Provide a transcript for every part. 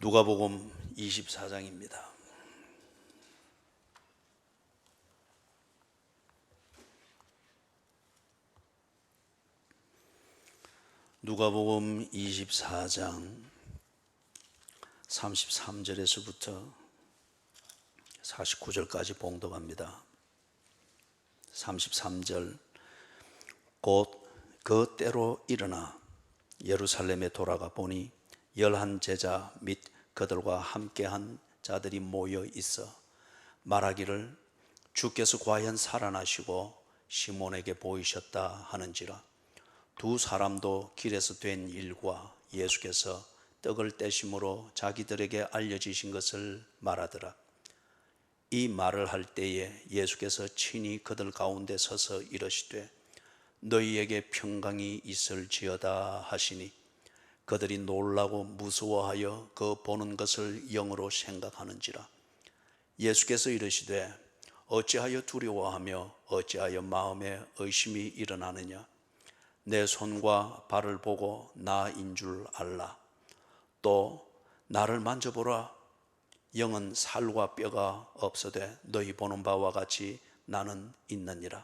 누가복음 24장입니다. 누가복음 24장 33절에서부터 49절까지 봉독합니다. 33절 곧 그 때로 일어나 예루살렘에 돌아가 보니 11 제자 및 그들과 함께한 자들이 모여 있어 말하기를 주께서 과연 살아나시고 시몬에게 보이셨다 하는지라. 두 사람도 길에서 된 일과 예수께서 떡을 떼심으로 자기들에게 알려지신 것을 말하더라. 이 말을 할 때에 예수께서 친히 그들 가운데 서서 이르시되 너희에게 평강이 있을지어다 하시니 그들이 놀라고 무서워하여 그 보는 것을 영으로 생각하는지라. 예수께서 이르시되 어찌하여 두려워하며 어찌하여 마음에 의심이 일어나느냐. 내 손과 발을 보고 나인 줄 알라. 또 나를 만져보라. 영은 살과 뼈가 없어되 너희 보는 바와 같이 나는 있느니라.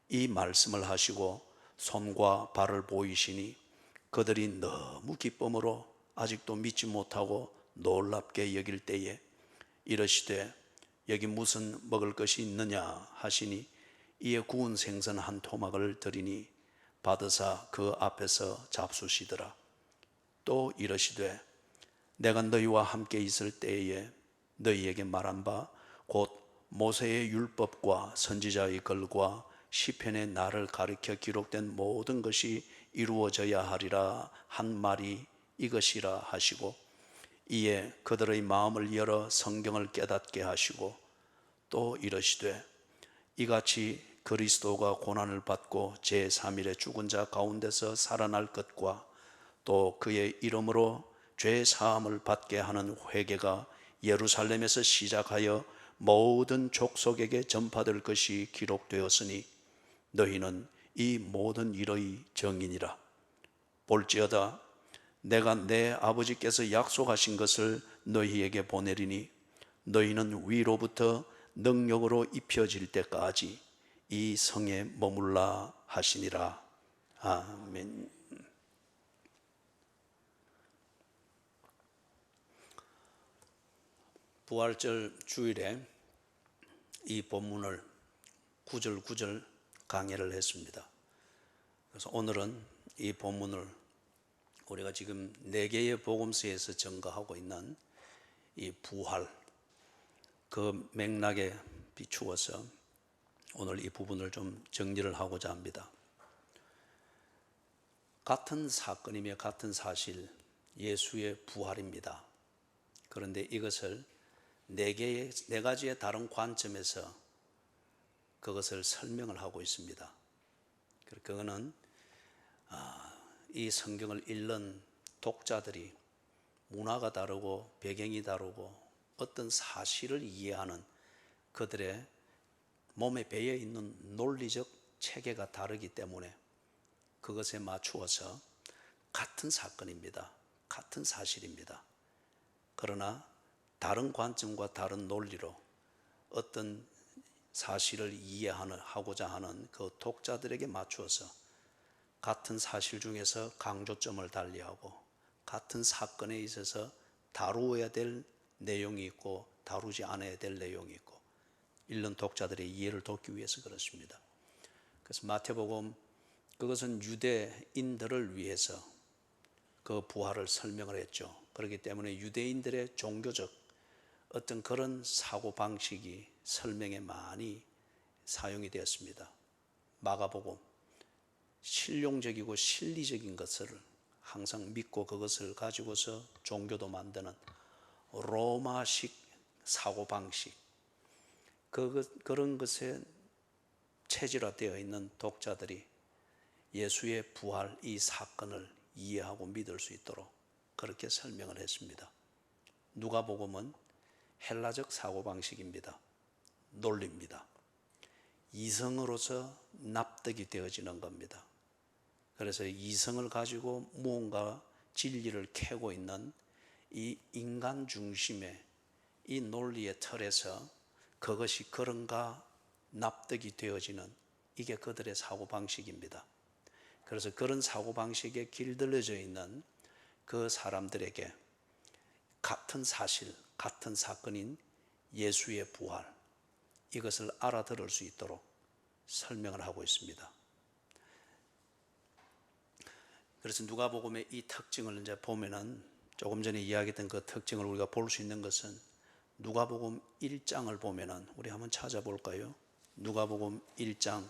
이 말씀을 하시고 손과 발을 보이시니 그들이 너무 기쁨으로 아직도 믿지 못하고 놀랍게 여길 때에 이르시되 여기 무슨 먹을 것이 있느냐 하시니 이에 구운 생선 한 토막을 드리니 받으사 그 앞에서 잡수시더라. 또 이르시되 내가 너희와 함께 있을 때에 너희에게 말한 바 곧 모세의 율법과 선지자의 글과 시편의 나를 가리켜 기록된 모든 것이 이루어져야 하리라 한 말이 이것이라 하시고 이에 그들의 마음을 열어 성경을 깨닫게 하시고 또 이르시되 이같이 그리스도가 고난을 받고 제3일에 죽은 자 가운데서 살아날 것과 또 그의 이름으로 죄 사함을 받게 하는 회개가 예루살렘에서 시작하여 모든 족속에게 전파될 것이 기록되었으니 너희는 이 모든 일의 증인이라. 볼지어다 내가 내 아버지께서 약속하신 것을 너희에게 보내리니 너희는 위로부터 능력으로 입혀질 때까지 이 성에 머물라 하시니라. 아멘. 부활절 주일에 이 본문을 구절 강해를 했습니다. 그래서 오늘은 이 본문을 우리가 지금 4개의 복음서에서 증거하고 있는 이 부활 그 맥락에 비추어서 오늘 이 부분을 좀 정리를 하고자 합니다. 같은 사건이며 같은 사실 예수의 부활입니다. 그런데 이것을 4가지의 다른 관점에서 그것을 설명을 하고 있습니다. 그거는 이 성경을 읽는 독자들이 문화가 다르고 배경이 다르고 어떤 사실을 이해하는 그들의 몸에 배어 있는 논리적 체계가 다르기 때문에 그것에 맞추어서 같은 사건입니다. 같은 사실입니다. 그러나 다른 관점과 다른 논리로 어떤 사실을 이해하고자 하는 그 독자들에게 맞추어서 같은 사실 중에서 강조점을 달리하고 같은 사건에 있어서 다루어야 될 내용이 있고 다루지 않아야 될 내용이 있고 읽는 독자들의 이해를 돕기 위해서 그렇습니다. 그래서 마태복음 그것은 유대인들을 위해서 그 부활을 설명을 했죠. 그렇기 때문에 유대인들의 종교적 어떤 그런 사고방식이 설명에 많이 사용이 되었습니다. 마가복음 실용적이고 실리적인 것을 항상 믿고 그것을 가지고서 종교도 만드는 로마식 사고방식 그런 것에 체질화되어 있는 독자들이 예수의 부활 이 사건을 이해하고 믿을 수 있도록 그렇게 설명을 했습니다. 누가복음은 헬라적 사고방식입니다. 논리입니다. 이성으로서 납득이 되어지는 겁니다. 그래서 이성을 가지고 무언가 진리를 캐고 있는 이 인간 중심의 이 논리의 틀에서 그것이 그런가 납득이 되어지는 이게 그들의 사고방식입니다. 그래서 그런 사고방식에 길들여져 있는 그 사람들에게 같은 사실, 같은 사건인 예수의 부활, 이것을 알아들을 수 있도록 설명을 하고 있습니다. 그래서 누가복음의 이 특징을 이제 보면은 조금 전에 이야기했던 그 특징을 우리가 볼 수 있는 것은 누가복음 1장을 보면은 우리 한번 찾아볼까요? 누가복음 1장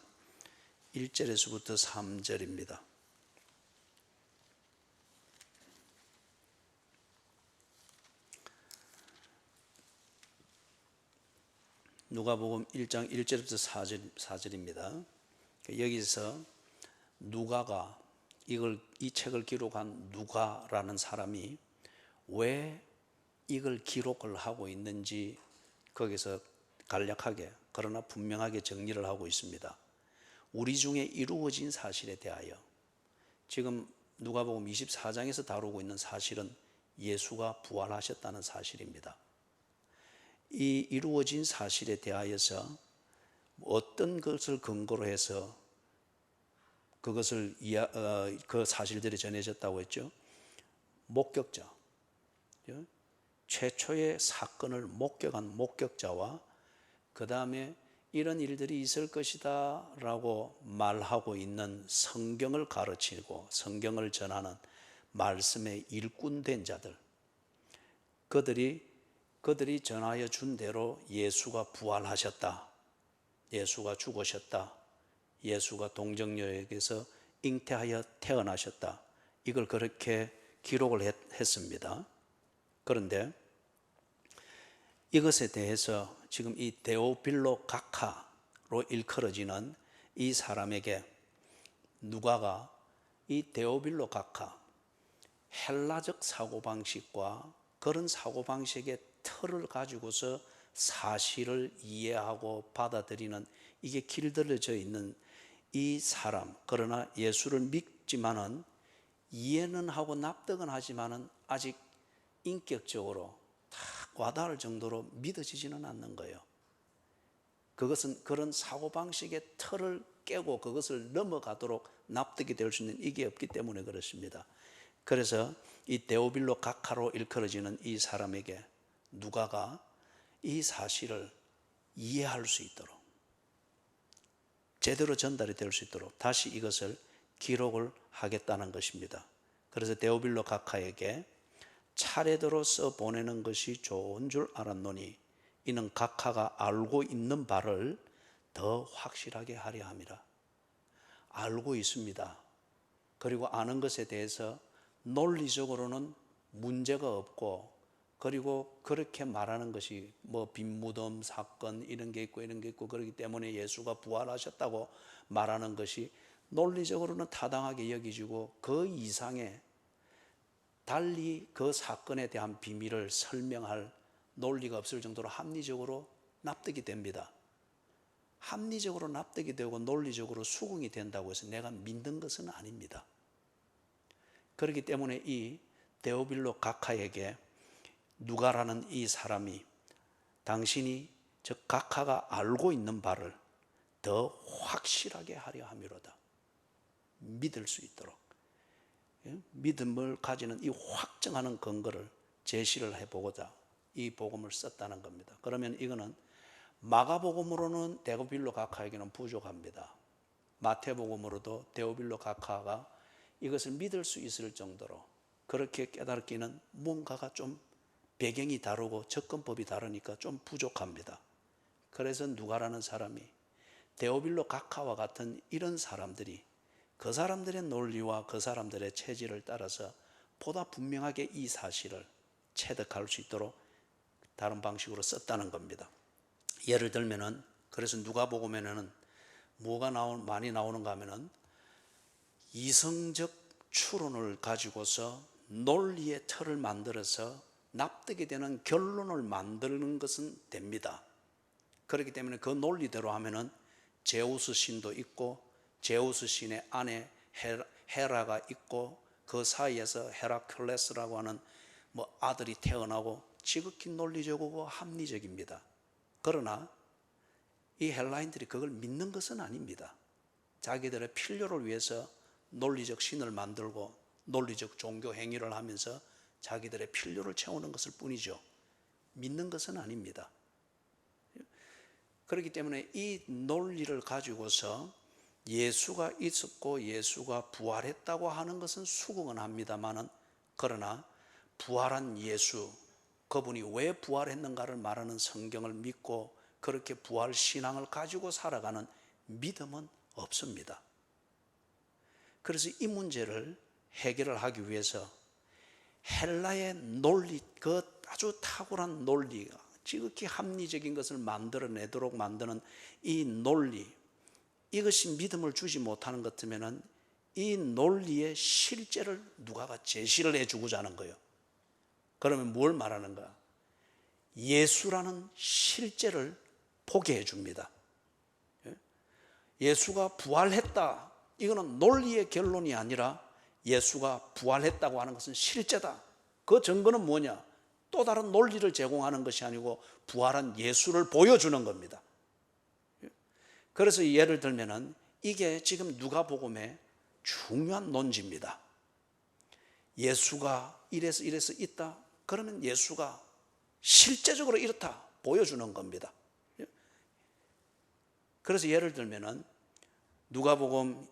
1절에서부터 3절입니다. 누가복음 1장 1절부터 4절입니다. 여기서 누가가 이 책을 기록한 누가라는 사람이 왜 이걸 기록을 하고 있는지 거기서 간략하게 그러나 분명하게 정리를 하고 있습니다. 우리 중에 이루어진 사실에 대하여 지금 누가복음 24장에서 다루고 있는 사실은 예수가 부활하셨다는 사실입니다. 이 이루어진 사실에 대하여서 어떤 것을 근거로 해서 그것을 그 사실들이 전해졌다고 했죠? 목격자, 최초의 사건을 목격한 목격자와 그 다음에 이런 일들이 있을 것이다 라고 말하고 있는 성경을 가르치고 성경을 전하는 말씀의 일꾼된 자들, 그들이 전하여 준 대로 예수가 부활하셨다, 예수가 죽으셨다, 예수가 동정녀에게서 잉태하여 태어나셨다, 이걸 그렇게 기록을 했습니다. 그런데 이것에 대해서 지금 이 데오빌로 각하로 일컬어지는 이 사람에게 누가가 이 데오빌로 각하, 헬라적 사고방식과 그런 사고방식의 틀을 가지고서 사실을 이해하고 받아들이는 이게 길들여져 있는 이 사람, 그러나 예수를 믿지만은 이해는 하고 납득은 하지만은 아직 인격적으로 다 와닿을 정도로 믿어지지는 않는 거예요. 그것은 그런 사고방식의 틀을 깨고 그것을 넘어가도록 납득이 될 수 있는 이게 없기 때문에 그렇습니다. 그래서 이 데오빌로 각하로 일컬어지는 이 사람에게 누가가 이 사실을 이해할 수 있도록 제대로 전달이 될 수 있도록 다시 이것을 기록을 하겠다는 것입니다. 그래서 데오빌로 각하에게 차례대로 써보내는 것이 좋은 줄 알았노니 이는 각하가 알고 있는 바를 더 확실하게 하려 함이라. 알고 있습니다. 그리고 아는 것에 대해서 논리적으로는 문제가 없고, 그리고 그렇게 말하는 것이 뭐 빈무덤 사건 이런 게 있고 이런 게 있고 그렇기 때문에 예수가 부활하셨다고 말하는 것이 논리적으로는 타당하게 여기지고 그 이상의 달리 그 사건에 대한 비밀을 설명할 논리가 없을 정도로 합리적으로 납득이 됩니다. 합리적으로 납득이 되고 논리적으로 수긍이 된다고 해서 내가 믿는 것은 아닙니다. 그렇기 때문에 이 데오빌로 각하에게 누가라는 이 사람이 당신이 즉 각하가 알고 있는 바를 더 확실하게 하려 함이로다. 믿을 수 있도록 믿음을 가지는 이 확정하는 근거를 제시를 해보고자 이 복음을 썼다는 겁니다. 그러면 이거는 마가복음으로는 데오빌로 각하에게는 부족합니다. 마태복음으로도 데오빌로 각하가 이것을 믿을 수 있을 정도로 그렇게 깨닫기는 뭔가가 좀 배경이 다르고 접근법이 다르니까 좀 부족합니다. 그래서 누가라는 사람이 데오빌로 각하와 같은 이런 사람들이 그 사람들의 논리와 그 사람들의 체질을 따라서 보다 분명하게 이 사실을 체득할 수 있도록 다른 방식으로 썼다는 겁니다. 예를 들면은 그래서 누가복음에는 뭐가 많이 나오는가 하면은 이성적 추론을 가지고서 논리의 틀을 만들어서 납득이 되는 결론을 만드는 것은 됩니다. 그렇기 때문에 그 논리대로 하면은 제우스 신도 있고 제우스 신의 아내 헤라가 있고 그 사이에서 헤라클레스라고 하는 뭐 아들이 태어나고 지극히 논리적이고 합리적입니다. 그러나 이 헬라인들이 그걸 믿는 것은 아닙니다. 자기들의 필요를 위해서 논리적 신을 만들고 논리적 종교 행위를 하면서 자기들의 필요를 채우는 것일 뿐이죠. 믿는 것은 아닙니다. 그렇기 때문에 이 논리를 가지고서 예수가 있었고 예수가 부활했다고 하는 것은 수긍은 합니다만은, 그러나 부활한 예수, 그분이 왜 부활했는가를 말하는 성경을 믿고 그렇게 부활 신앙을 가지고 살아가는 믿음은 없습니다. 그래서 이 문제를 해결을 하기 위해서 헬라의 논리, 그 아주 탁월한 논리가 지극히 합리적인 것을 만들어내도록 만드는 이 논리, 이것이 믿음을 주지 못하는 것 같으면 이 논리의 실제를 누가가 제시를 해주고자 하는 거예요. 그러면 뭘 말하는가? 예수라는 실제를 보게 해줍니다. 예수가 부활했다, 이거는 논리의 결론이 아니라 예수가 부활했다고 하는 것은 실제다. 그 증거는 뭐냐? 또 다른 논리를 제공하는 것이 아니고 부활한 예수를 보여주는 겁니다. 그래서 예를 들면은 이게 지금 누가복음의 중요한 논지입니다. 예수가 이래서 있다, 그러면 예수가 실제적으로 이렇다 보여주는 겁니다. 그래서 예를 들면은 누가복음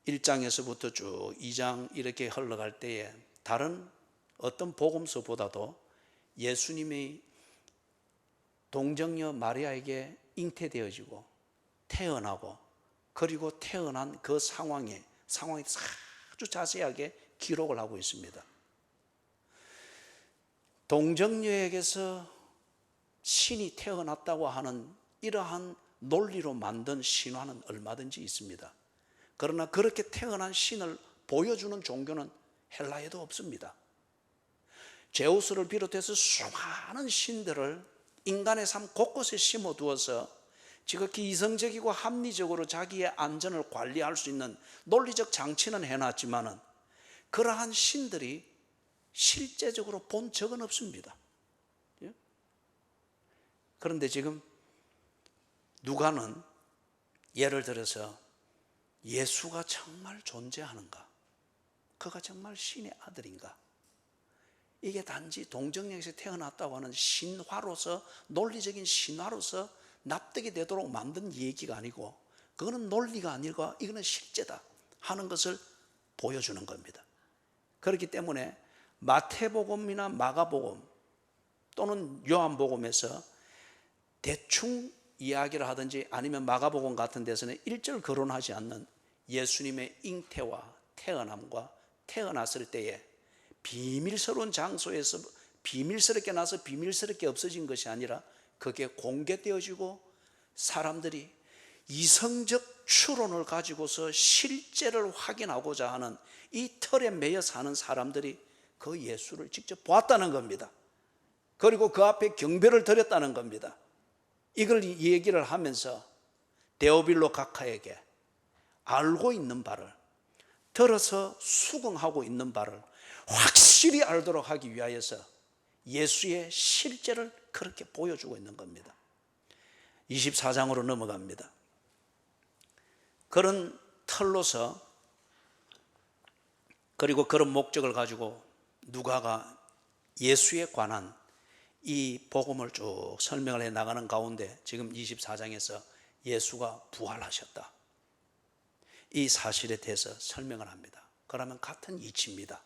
1장에서부터 쭉 2장 이렇게 흘러갈 때에 다른 어떤 복음서보다도 예수님이 동정녀 마리아에게 잉태되어지고 태어나고 그리고 태어난 그 상황에 아주 자세하게 기록을 하고 있습니다. 동정녀에게서 신이 태어났다고 하는 이러한 논리로 만든 신화는 얼마든지 있습니다. 그러나 그렇게 태어난 신을 보여주는 종교는 헬라에도 없습니다. 제우스를 비롯해서 수많은 신들을 인간의 삶 곳곳에 심어두어서 지극히 이성적이고 합리적으로 자기의 안전을 관리할 수 있는 논리적 장치는 해놨지만은 그러한 신들이 실제적으로 본 적은 없습니다. 그런데 지금 누가는 예를 들어서 예수가 정말 존재하는가? 그가 정말 신의 아들인가? 이게 단지 동정녀에서 태어났다고 하는 신화로서, 논리적인 신화로서 납득이 되도록 만든 얘기가 아니고, 그거는 논리가 아니고 이거는 실제다 하는 것을 보여주는 겁니다. 그렇기 때문에 마태복음이나 마가복음 또는 요한복음에서 대충 이야기를 하든지 아니면 마가복음 같은 데서는 일절 거론하지 않는 예수님의 잉태와 태어남과 태어났을 때에 비밀스러운 장소에서 비밀스럽게 나서 비밀스럽게 없어진 것이 아니라 그게 공개되어지고 사람들이 이성적 추론을 가지고서 실제를 확인하고자 하는 이 틀에 매여 사는 사람들이 그 예수를 직접 보았다는 겁니다. 그리고 그 앞에 경배를 드렸다는 겁니다. 이걸 얘기를 하면서 데오빌로 각하에게 알고 있는 바를, 들어서 수긍하고 있는 바를 확실히 알도록 하기 위하여서 예수의 실제를 그렇게 보여주고 있는 겁니다. 24장으로 넘어갑니다. 그런 틀로서, 그리고 그런 목적을 가지고 누가가 예수에 관한 이 복음을 쭉 설명을 해 나가는 가운데 지금 24장에서 예수가 부활하셨다, 이 사실에 대해서 설명을 합니다. 그러면 같은 이치입니다.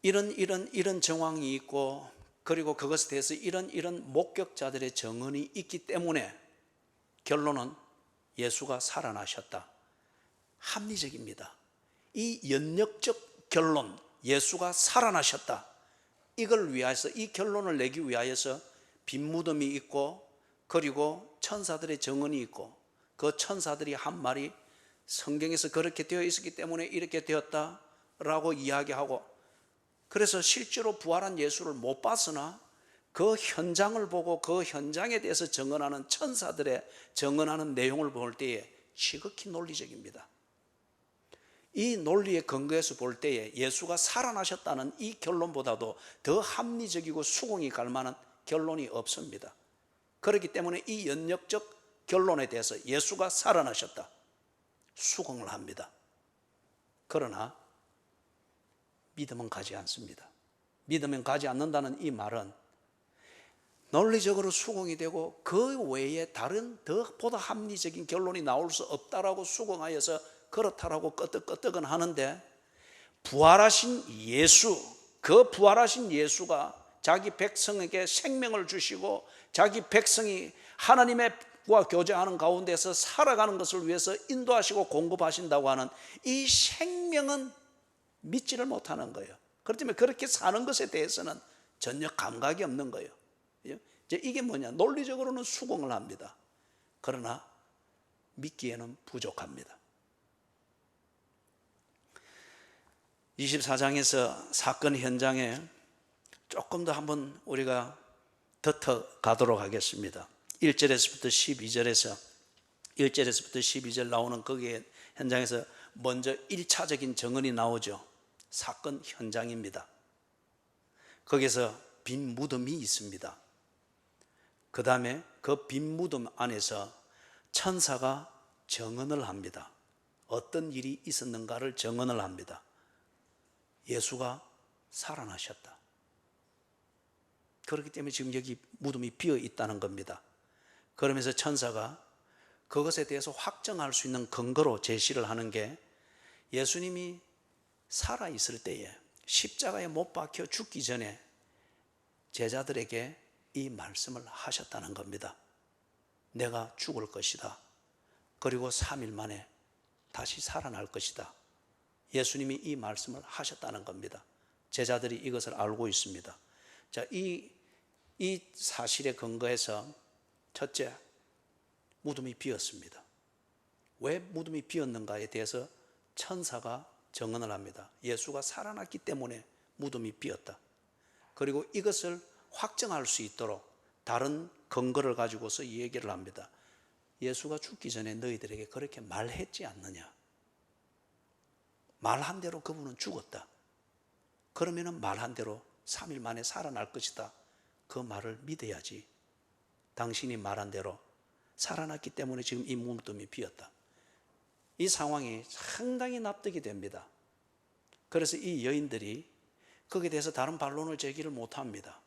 이런 정황이 있고, 그리고 그것에 대해서 이런 목격자들의 증언이 있기 때문에 결론은 예수가 살아나셨다, 합리적입니다. 이 연역적 결론, 예수가 살아나셨다, 이걸 위하여서, 이 결론을 내기 위하여서 빈 무덤이 있고, 그리고 천사들의 증언이 있고, 그 천사들이 한 말이 성경에서 그렇게 되어 있었기 때문에 이렇게 되었다라고 이야기하고, 그래서 실제로 부활한 예수를 못 봤으나 그 현장을 보고 그 현장에 대해서 증언하는 천사들의 증언하는 내용을 볼 때에 지극히 논리적입니다. 이 논리의 근거에서 볼 때에 예수가 살아나셨다는 이 결론보다도 더 합리적이고 수긍이 갈 만한 결론이 없습니다. 그렇기 때문에 이 연역적 결론에 대해서 예수가 살아나셨다, 수긍을 합니다. 그러나 믿음은 가지 않습니다. 믿으면 가지 않는다는 이 말은 논리적으로 수긍이 되고 그 외에 다른 보다 합리적인 결론이 나올 수 없다라고 수긍하여서 그렇다라고 끄떡끄떡은 하는데, 부활하신 예수, 그 부활하신 예수가 자기 백성에게 생명을 주시고 자기 백성이 하나님과 교제하는 가운데서 살아가는 것을 위해서 인도하시고 공급하신다고 하는 이 생명은 믿지를 못하는 거예요. 그렇기 때문에 그렇게 사는 것에 대해서는 전혀 감각이 없는 거예요. 이제 이게 뭐냐, 논리적으로는 수긍을 합니다. 그러나 믿기에는 부족합니다. 24장에서 사건 현장에 조금 더 한번 우리가 덧어 가도록 하겠습니다. 1절에서부터 12절 나오는 거기에 현장에서 먼저 1차적인 정언이 나오죠. 사건 현장입니다. 거기서 빈 무덤이 있습니다. 그 다음에 그 빈 무덤 안에서 천사가 정언을 합니다. 어떤 일이 있었는가를 정언을 합니다. 예수가 살아나셨다. 그렇기 때문에 지금 여기 무덤이 비어 있다는 겁니다. 그러면서 천사가 그것에 대해서 확정할 수 있는 근거로 제시를 하는 게, 예수님이 살아있을 때에 십자가에 못 박혀 죽기 전에 제자들에게 이 말씀을 하셨다는 겁니다. 내가 죽을 것이다. 그리고 3일 만에 다시 살아날 것이다. 예수님이 이 말씀을 하셨다는 겁니다. 제자들이 이것을 알고 있습니다. 자, 이 사실에 근거해서 첫째, 무덤이 비었습니다. 왜 무덤이 비었는가에 대해서 천사가 정언을 합니다. 예수가 살아났기 때문에 무덤이 비었다. 그리고 이것을 확정할 수 있도록 다른 근거를 가지고서 이 얘기를 합니다. 예수가 죽기 전에 너희들에게 그렇게 말했지 않느냐. 말한 대로 그분은 죽었다. 그러면은 말한 대로 3일 만에 살아날 것이다. 그 말을 믿어야지. 당신이 말한 대로 살아났기 때문에 지금 이 무덤이 비었다. 이 상황이 상당히 납득이 됩니다. 그래서 이 여인들이 거기에 대해서 다른 반론을 제기를 못합니다.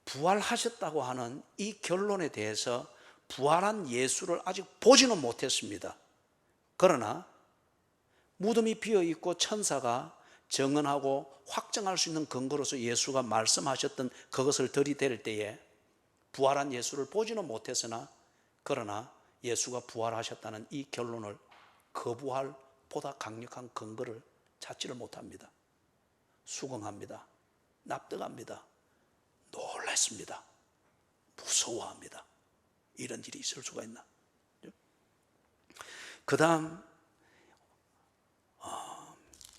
부활하셨다고 하는 이 결론에 대해서 부활한 예수를 아직 보지는 못했습니다. 그러나 무덤이 비어있고 천사가 정언하고 확정할 수 있는 근거로서 예수가 말씀하셨던 그것을 들이댈 때에 부활한 예수를 보지는 못했으나, 그러나 예수가 부활하셨다는 이 결론을 거부할 보다 강력한 근거를 찾지를 못합니다. 수긍합니다. 납득합니다. 놀랐습니다. 무서워합니다. 이런 일이 있을 수가 있나? 그 다음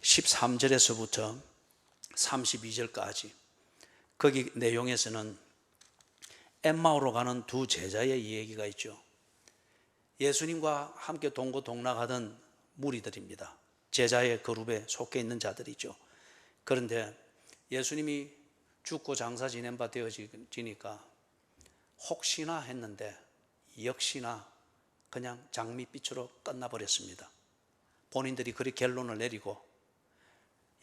13절에서부터 32절까지 거기 내용에서는 엠마오로 가는 두 제자의 이야기가 있죠. 예수님과 함께 동고동락하던 무리들입니다. 제자의 그룹에 속해 있는 자들이죠. 그런데 예수님이 죽고 장사 지낸 바 되어지니까 혹시나 했는데 역시나 그냥 장밋빛으로 끝나버렸습니다. 본인들이 그리 결론을 내리고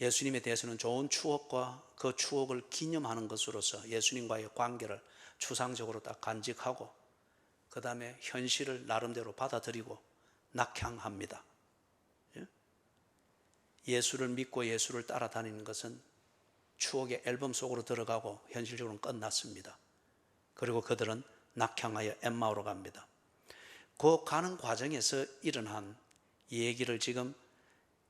예수님에 대해서는 좋은 추억과 그 추억을 기념하는 것으로서 예수님과의 관계를 추상적으로 딱 간직하고 그 다음에 현실을 나름대로 받아들이고 낙향합니다. 예수를 믿고 예수를 따라다니는 것은 추억의 앨범 속으로 들어가고 현실적으로는 끝났습니다. 그리고 그들은 낙향하여 엠마오로 갑니다. 그 가는 과정에서 일어난 얘기를 지금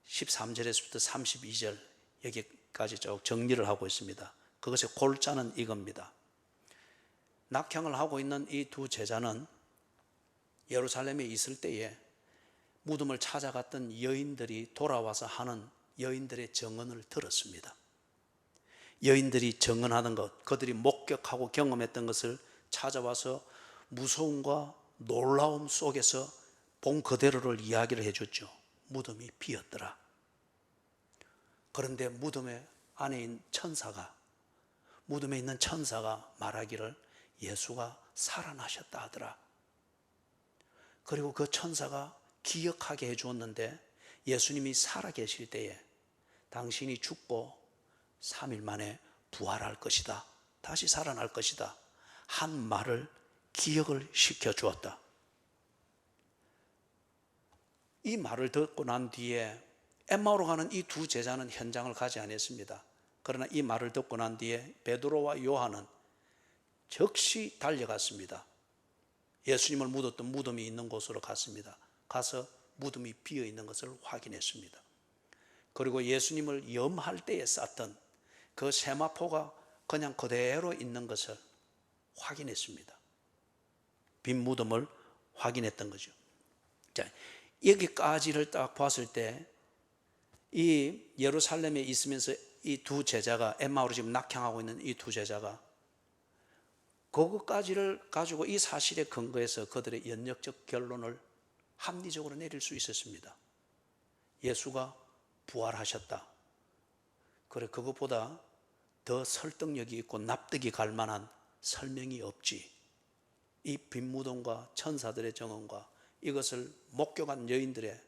13절에서부터 32절 여기까지 쭉 정리를 하고 있습니다. 그것의 골자는 이겁니다. 낙향을 하고 있는 이 두 제자는 예루살렘에 있을 때에 무덤을 찾아갔던 여인들이 돌아와서 하는 여인들의 정언을 들었습니다. 여인들이 정언하는 것, 그들이 목격하고 경험했던 것을 찾아와서 무서움과 놀라움 속에서 본 그대로를 이야기를 해줬죠. 무덤이 비었더라. 그런데 무덤에 안에 있는 무덤에 있는 천사가 말하기를 예수가 살아나셨다 하더라. 그리고 그 천사가 기억하게 해주었는데, 예수님이 살아계실 때에 당신이 죽고 3일 만에 부활할 것이다, 다시 살아날 것이다 한 말을 기억을 시켜주었다. 이 말을 듣고 난 뒤에 엠마오로 가는 이 두 제자는 현장을 가지 않았습니다. 그러나 이 말을 듣고 난 뒤에 베드로와 요한은 즉시 달려갔습니다. 예수님을 묻었던 무덤이 있는 곳으로 갔습니다. 가서 무덤이 비어 있는 것을 확인했습니다. 그리고 예수님을 염할 때에 쌌던 그 세마포가 그냥 그대로 있는 것을 확인했습니다. 빈 무덤을 확인했던 거죠. 자, 여기까지를 딱 봤을 때 이 예루살렘에 있으면서 이 두 제자가, 엠마오로 지금 낙향하고 있는 이 두 제자가 그것까지를 가지고 이 사실에 근거해서 그들의 연역적 결론을 합리적으로 내릴 수 있었습니다. 예수가 부활하셨다. 그래, 그것보다 더 설득력이 있고 납득이 갈 만한 설명이 없지. 이 빈 무덤과 천사들의 증언과 이것을 목격한 여인들의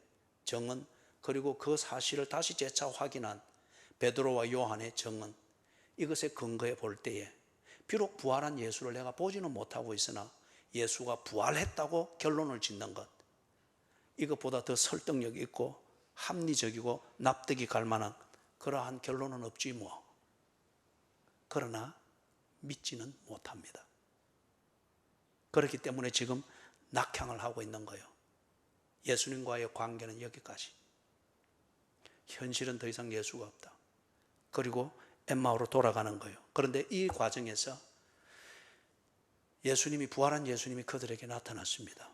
증언, 그리고 그 사실을 다시 재차 확인한 베드로와 요한의 증언, 이것에 근거해 볼 때에 비록 부활한 예수를 내가 보지는 못하고 있으나 예수가 부활했다고 결론을 짓는 것, 이것보다 더 설득력이 있고 합리적이고 납득이 갈 만한 그러한 결론은 없지 뭐. 그러나 믿지는 못합니다. 그렇기 때문에 지금 낙향을 하고 있는 거예요. 예수님과의 관계는 여기까지. 현실은 더 이상 예수가 없다. 그리고 엠마오로 돌아가는 거예요. 그런데 이 과정에서 부활한 예수님이 그들에게 나타났습니다.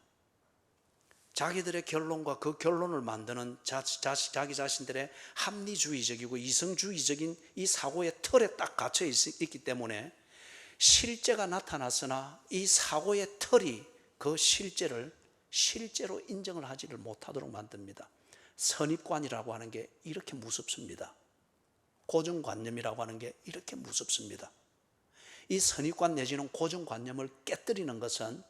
자기들의 결론과 그 결론을 만드는 자기 자신들의 합리주의적이고 이성주의적인 이 사고의 틀에 딱 갇혀 있기 때문에 실제가 나타났으나 이 사고의 틀이 그 실제를 실제로 인정을 하지를 못하도록 만듭니다. 선입관이라고 하는 게 이렇게 무섭습니다. 고정관념이라고 하는 게 이렇게 무섭습니다. 이 선입관 내지는 고정관념을 깨뜨리는 것은,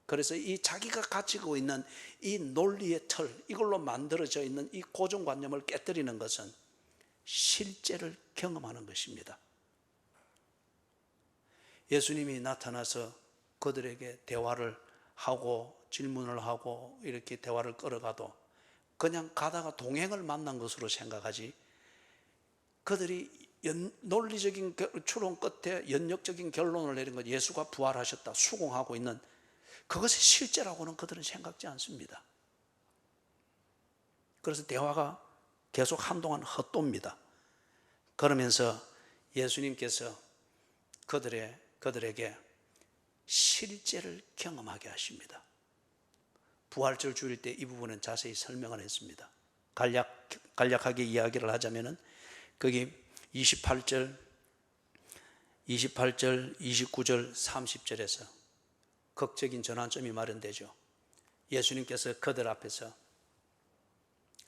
그래서 이 자기가 가지고 있는 이 논리의 틀, 이걸로 만들어져 있는 이 고정관념을 깨뜨리는 것은 실제를 경험하는 것입니다. 예수님이 나타나서 그들에게 대화를 하고 질문을 하고 이렇게 대화를 끌어가도 그냥 가다가 동행을 만난 것으로 생각하지, 그들이 논리적인 추론 끝에 연역적인 결론을 내린 것, 예수가 부활하셨다, 수긍하고 있는 그것이 실제라고는 그들은 생각지 않습니다. 그래서 대화가 계속 한동안 헛돕니다. 그러면서 예수님께서 그들에게 실제를 경험하게 하십니다. 부활절 주일 때 이 부분은 자세히 설명을 했습니다. 간략하게 이야기를 하자면은 거기 28절, 29절, 30절에서 극적인 전환점이 마련되죠. 예수님께서 그들 앞에서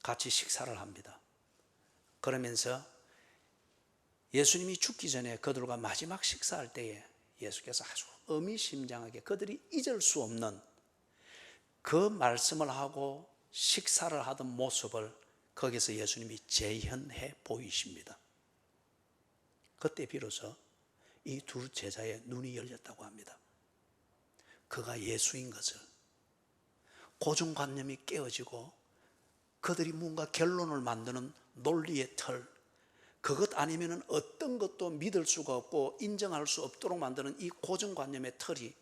같이 식사를 합니다. 그러면서 예수님이 죽기 전에 그들과 마지막 식사할 때에 예수께서 아주 의미심장하게 그들이 잊을 수 없는 그 말씀을 하고 식사를 하던 모습을 거기서 예수님이 재현해 보이십니다. 그때 비로소 이 두 제자의 눈이 열렸다고 합니다. 그가 예수인 것을, 고정관념이 깨어지고 그들이 뭔가 결론을 만드는 논리의 틀, 그것 아니면 어떤 것도 믿을 수가 없고 인정할 수 없도록 만드는 이 고정관념의 틀이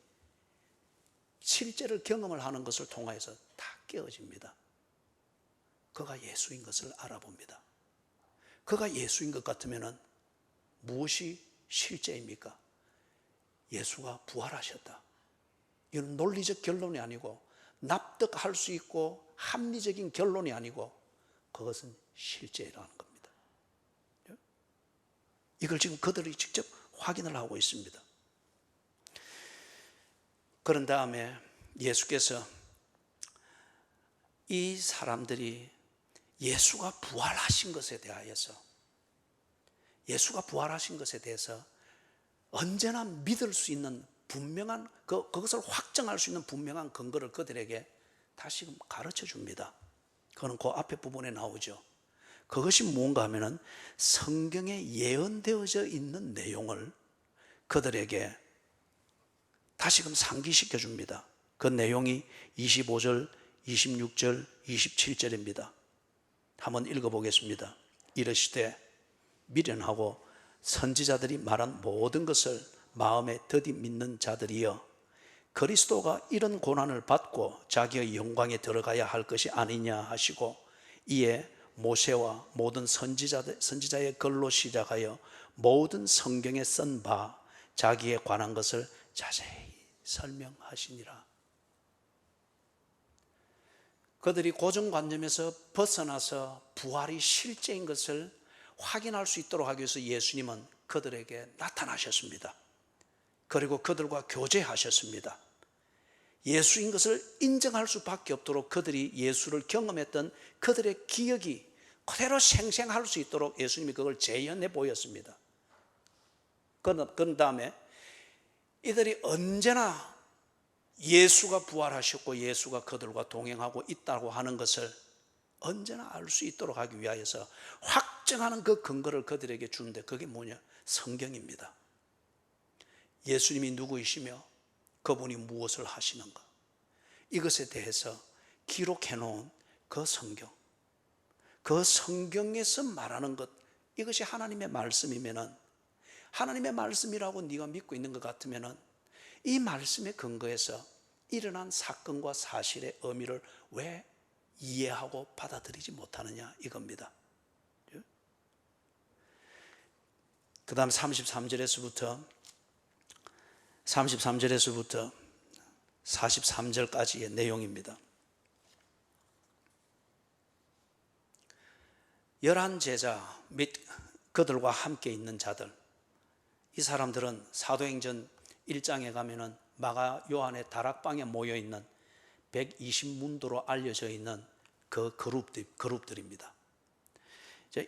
실제를 경험을 하는 것을 통해서 다 깨어집니다. 그가 예수인 것을 알아봅니다. 그가 예수인 것 같으면 무엇이 실제입니까? 예수가 부활하셨다. 이건 논리적 결론이 아니고 납득할 수 있고 합리적인 결론이 아니고 그것은 실제라는 겁니다. 이걸 지금 그들이 직접 확인을 하고 있습니다. 그런 다음에 예수께서 이 사람들이 예수가 부활하신 것에 대하여서, 예수가 부활하신 것에 대해서 언제나 믿을 수 있는 분명한, 그것을 확정할 수 있는 분명한 근거를 그들에게 다시금 가르쳐 줍니다. 그거는 그 앞에 부분에 나오죠. 그것이 뭔가 하면은 성경에 예언되어져 있는 내용을 그들에게 다시금 상기시켜 줍니다. 그 내용이 25절, 26절, 27절입니다. 한번 읽어보겠습니다. 이르시되 미련하고 선지자들이 말한 모든 것을 마음에 더디 믿는 자들이여, 그리스도가 이런 고난을 받고 자기의 영광에 들어가야 할 것이 아니냐 하시고, 이에 모세와 모든 선지자의 글로 시작하여 모든 성경에 쓴 바 자기에 관한 것을 자세히 설명하시니라. 그들이 고정관념에서 벗어나서 부활이 실제인 것을 확인할 수 있도록 하기 위해서 예수님은 그들에게 나타나셨습니다. 그리고 그들과 교제하셨습니다. 예수인 것을 인정할 수밖에 없도록 그들이 예수를 경험했던 그들의 기억이 그대로 생생할 수 있도록 예수님이 그걸 재현해 보였습니다. 그런 다음에 이들이 언제나 예수가 부활하셨고 예수가 그들과 동행하고 있다고 하는 것을 언제나 알 수 있도록 하기 위하여서 확정하는 그 근거를 그들에게 주는데, 그게 뭐냐? 성경입니다. 예수님이 누구이시며 그분이 무엇을 하시는가, 이것에 대해서 기록해 놓은 그 성경, 그 성경에서 말하는 것, 이것이 하나님의 말씀이면은, 하나님의 말씀이라고 네가 믿고 있는 것 같으면은 이 말씀의 근거에서 일어난 사건과 사실의 의미를 왜 이해하고 받아들이지 못하느냐, 이겁니다. 그 다음 33절에서부터 43절까지의 내용입니다. 11제자 및 그들과 함께 있는 자들, 이 사람들은 사도행전 1장에 가면은 마가 요한의 다락방에 모여있는 120문도로 알려져 있는 그 그룹들입니다.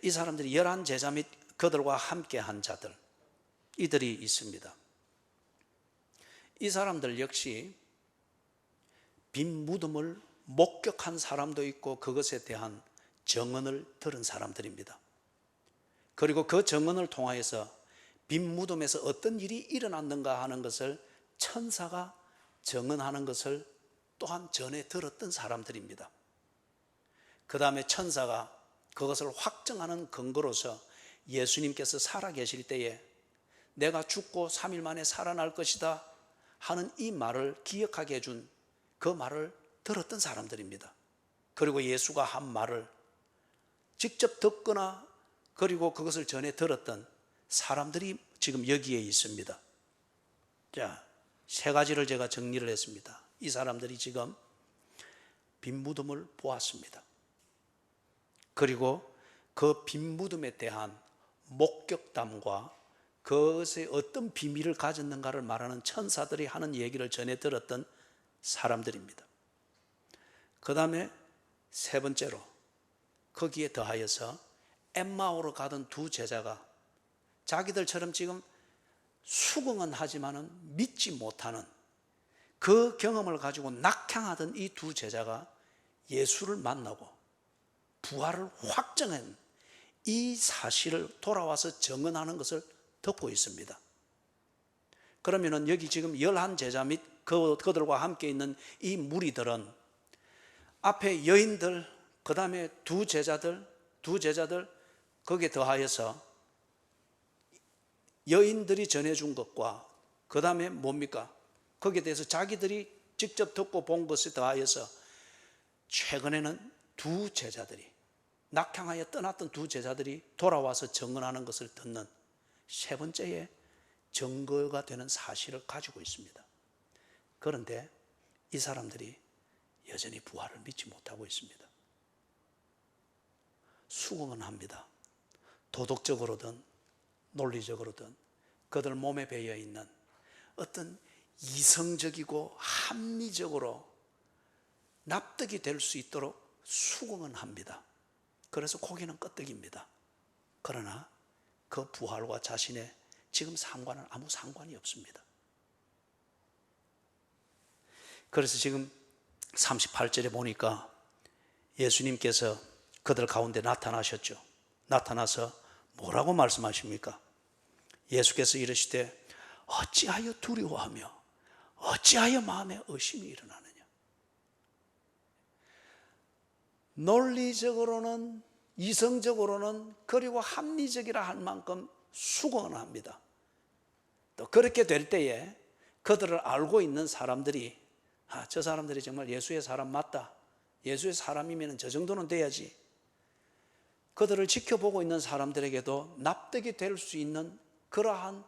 이 사람들이 11제자 및 그들과 함께 한 자들, 이들이 있습니다. 이 사람들 역시 빈 무덤을 목격한 사람도 있고 그것에 대한 증언을 들은 사람들입니다. 그리고 그 증언을 통하여서 빈 무덤에서 어떤 일이 일어났는가 하는 것을 천사가 증언하는 것을 또한 전에 들었던 사람들입니다. 그 다음에 천사가 그것을 확정하는 근거로서 예수님께서 살아계실 때에 내가 죽고 3일 만에 살아날 것이다 하는 이 말을 기억하게 해준 그 말을 들었던 사람들입니다. 그리고 예수가 한 말을 직접 듣거나 그리고 그것을 전에 들었던 사람들이 지금 여기에 있습니다. 자, 세 가지를 제가 정리를 했습니다. 이 사람들이 지금 빈 무덤을 보았습니다. 그리고 그 빈 무덤에 대한 목격담과 그것에 어떤 비밀을 가졌는가를 말하는 천사들이 하는 얘기를 전해 들었던 사람들입니다. 그 다음에 세 번째로 거기에 더하여서 엠마오로 가던 두 제자가 자기들처럼 지금 수긍은 하지만은 믿지 못하는 그 경험을 가지고 낙향하던 이 두 제자가 예수를 만나고 부활을 확정한 이 사실을 돌아와서 증언하는 것을 듣고 있습니다. 그러면은 여기 지금 11제자 및 그들과 함께 있는 이 무리들은 앞에 여인들, 그 다음에 두 제자들, 거기에 더하여서 여인들이 전해준 것과 그 다음에 뭡니까? 거기에 대해서 자기들이 직접 듣고 본 것에 더하여서 최근에는 두 제자들이, 낙향하여 떠났던 두 제자들이 돌아와서 증언하는 것을 듣는 세 번째의 증거가 되는 사실을 가지고 있습니다. 그런데 이 사람들이 여전히 부활을 믿지 못하고 있습니다. 수긍은 합니다. 도덕적으로든 논리적으로든 그들 몸에 배어 있는 어떤 이성적이고 합리적으로 납득이 될 수 있도록 수긍은 합니다. 그래서 고기는 끄떡입니다. 그러나 그 부활과 자신의 지금 삶과는 아무 상관이 없습니다. 그래서 지금 38절에 보니까 예수님께서 그들 가운데 나타나셨죠. 나타나서 뭐라고 말씀하십니까? 예수께서 이르시되 어찌하여 두려워하며 어찌하여 마음에 의심이 일어나느냐. 논리적으로는, 이성적으로는, 그리고 합리적이라 할 만큼 수긍을 합니다. 또 그렇게 될 때에 그들을 알고 있는 사람들이 저 사람들이 정말 예수의 사람 맞다, 예수의 사람이면 저 정도는 돼야지, 그들을 지켜보고 있는 사람들에게도 납득이 될 수 있는 그러한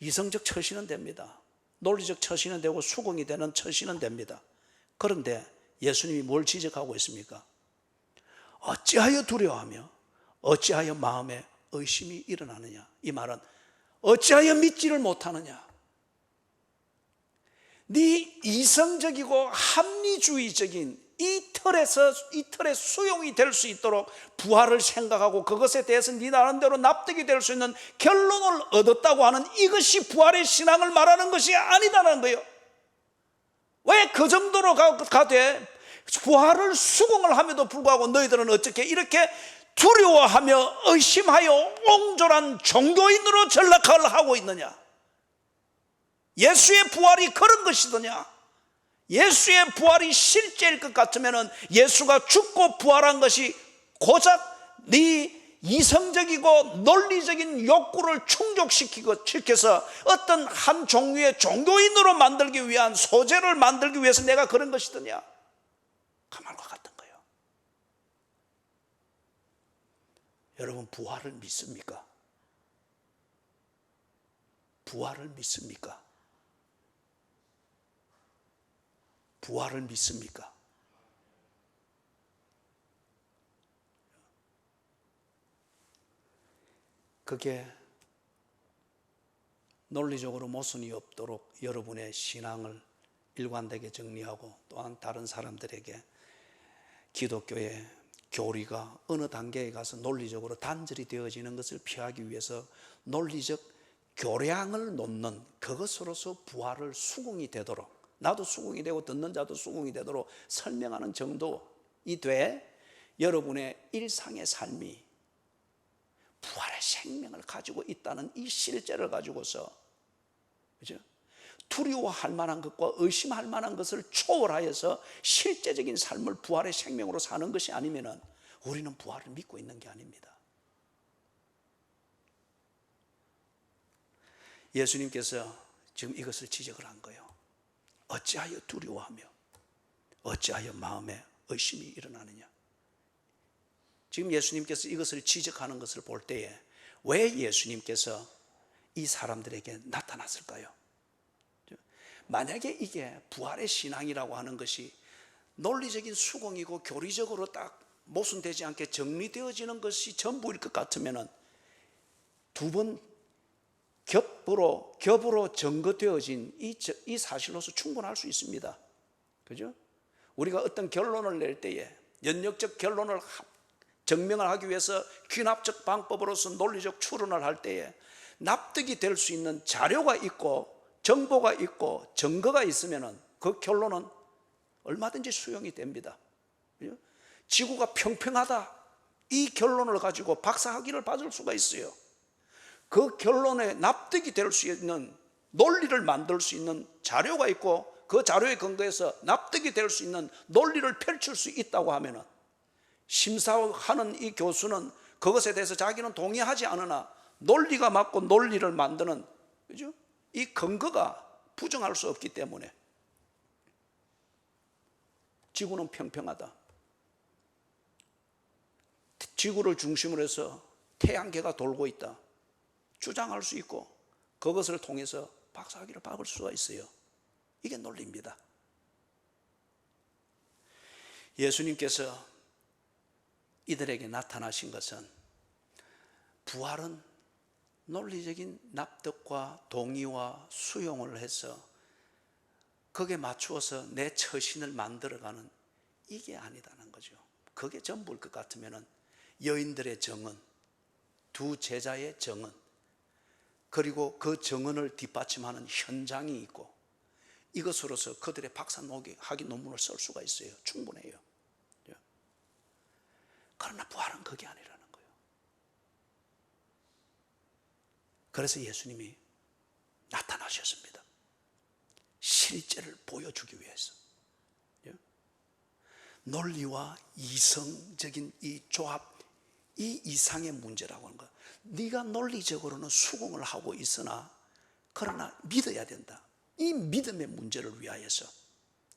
이성적 처신은 됩니다. 논리적 처신은 되고 수긍이 되는 처신은 됩니다. 그런데 예수님이 뭘 지적하고 있습니까? 어찌하여 두려워하며 어찌하여 마음에 의심이 일어나느냐. 이 말은 어찌하여 믿지를 못하느냐. 네 이성적이고 합리주의적인 이 틀에 수용이 될 수 있도록 부활을 생각하고 그것에 대해서 네 나름대로 납득이 될 수 있는 결론을 얻었다고 하는 이것이 부활의 신앙을 말하는 것이 아니다는 거예요. 왜 그 정도로 가되 부활을 수긍을 함에도 불구하고 너희들은 어떻게 이렇게 두려워하며 의심하여 옹졸한 종교인으로 전락을 하고 있느냐. 예수의 부활이 그런 것이더냐. 예수의 부활이 실제일 것 같으면 예수가 죽고 부활한 것이 고작 네 이성적이고 논리적인 욕구를 충족시켜서 어떤 한 종류의 종교인으로 만들기 위한 소재를 만들기 위해서 내가 그런 것이더냐. 그 말과 같은 거예요. 여러분, 부활을 믿습니까? 부활을 믿습니까? 부활을 믿습니까? 그게 논리적으로 모순이 없도록 여러분의 신앙을 일관되게 정리하고 또한 다른 사람들에게 기독교의 교리가 어느 단계에 가서 논리적으로 단절이 되어지는 것을 피하기 위해서 논리적 교량을 놓는 그것으로서 부활을 수긍이 되도록, 나도 수긍이 되고 듣는 자도 수긍이 되도록 설명하는 정도이 돼 여러분의 일상의 삶이 부활의 생명을 가지고 있다는 이 실제를 가지고서, 그죠? 두려워할 만한 것과 의심할 만한 것을 초월하여서 실제적인 삶을 부활의 생명으로 사는 것이 아니면 우리는 부활을 믿고 있는 게 아닙니다. 예수님께서 지금 이것을 지적을 한 거예요. 어찌하여 두려워하며 어찌하여 마음에 의심이 일어나느냐. 지금 예수님께서 이것을 지적하는 것을 볼 때에 왜 예수님께서 이 사람들에게 나타났을까요? 만약에 이게 부활의 신앙이라고 하는 것이 논리적인 수긍이고 교리적으로 딱 모순되지 않게 정리되어지는 것이 전부일 것 같으면 두 번 겹으로 증거되어진 이 사실로서 충분할 수 있습니다. 그죠? 우리가 어떤 결론을 낼 때에 연역적 결론을 증명을 하기 위해서 귀납적 방법으로서 논리적 추론을 할 때에 납득이 될 수 있는 자료가 있고 정보가 있고 증거가 있으면 그 결론은 얼마든지 수용이 됩니다. 그죠? 지구가 평평하다, 이 결론을 가지고 박사학위를 받을 수가 있어요. 그 결론에 납득이 될 수 있는 논리를 만들 수 있는 자료가 있고 그 자료에 근거해서 납득이 될 수 있는 논리를 펼칠 수 있다고 하면 심사하는 이 교수는 그것에 대해서 자기는 동의하지 않으나 논리가 맞고 논리를 만드는, 그죠? 이 근거가 부정할 수 없기 때문에 지구는 평평하다, 지구를 중심으로 해서 태양계가 돌고 있다 주장할 수 있고 그것을 통해서 박사학위를 받을 수가 있어요. 이게 논리입니다. 예수님께서 이들에게 나타나신 것은 부활은 논리적인 납득과 동의와 수용을 해서 거기에 맞추어서 내 처신을 만들어가는 이게 아니다는 거죠. 그게 전부일 것 같으면 여인들의 정언, 두 제자의 정언, 그리고 그 정언을 뒷받침하는 현장이 있고, 이것으로서 그들의 박사학위 논문을 쓸 수가 있어요. 충분해요. 그러나 부활은 그게 아니라는 거예요. 그래서 예수님이 나타나셨습니다. 실제를 보여주기 위해서. 논리와 이성적인 이 조합, 이 이상의 문제라고 하는 거야. 네가 논리적으로는 수긍을 하고 있으나 그러나 믿어야 된다. 이 믿음의 문제를 위하여서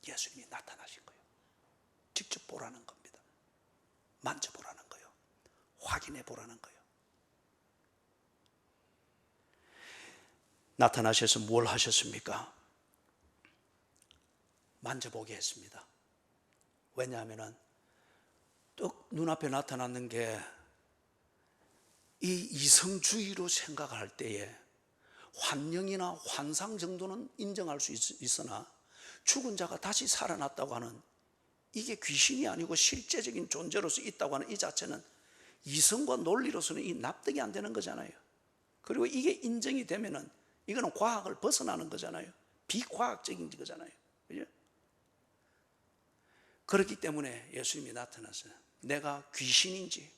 예수님이 나타나신 거예요. 직접 보라는 겁니다. 만져보라는 거예요. 확인해 보라는 거예요. 나타나셔서 뭘 하셨습니까? 만져보게 했습니다. 왜냐하면 또 눈앞에 나타나는 게 이 이성주의로 생각할 때에 환영이나 환상 정도는 인정할 수 있으나 죽은 자가 다시 살아났다고 하는 이게 귀신이 아니고 실제적인 존재로서 있다고 하는 이 자체는 이성과 논리로서는 이 납득이 안 되는 거잖아요. 그리고 이게 인정이 되면은 이거는 과학을 벗어나는 거잖아요. 비과학적인 거잖아요. 그죠? 그렇기 때문에 예수님이 나타나서 내가 귀신인지,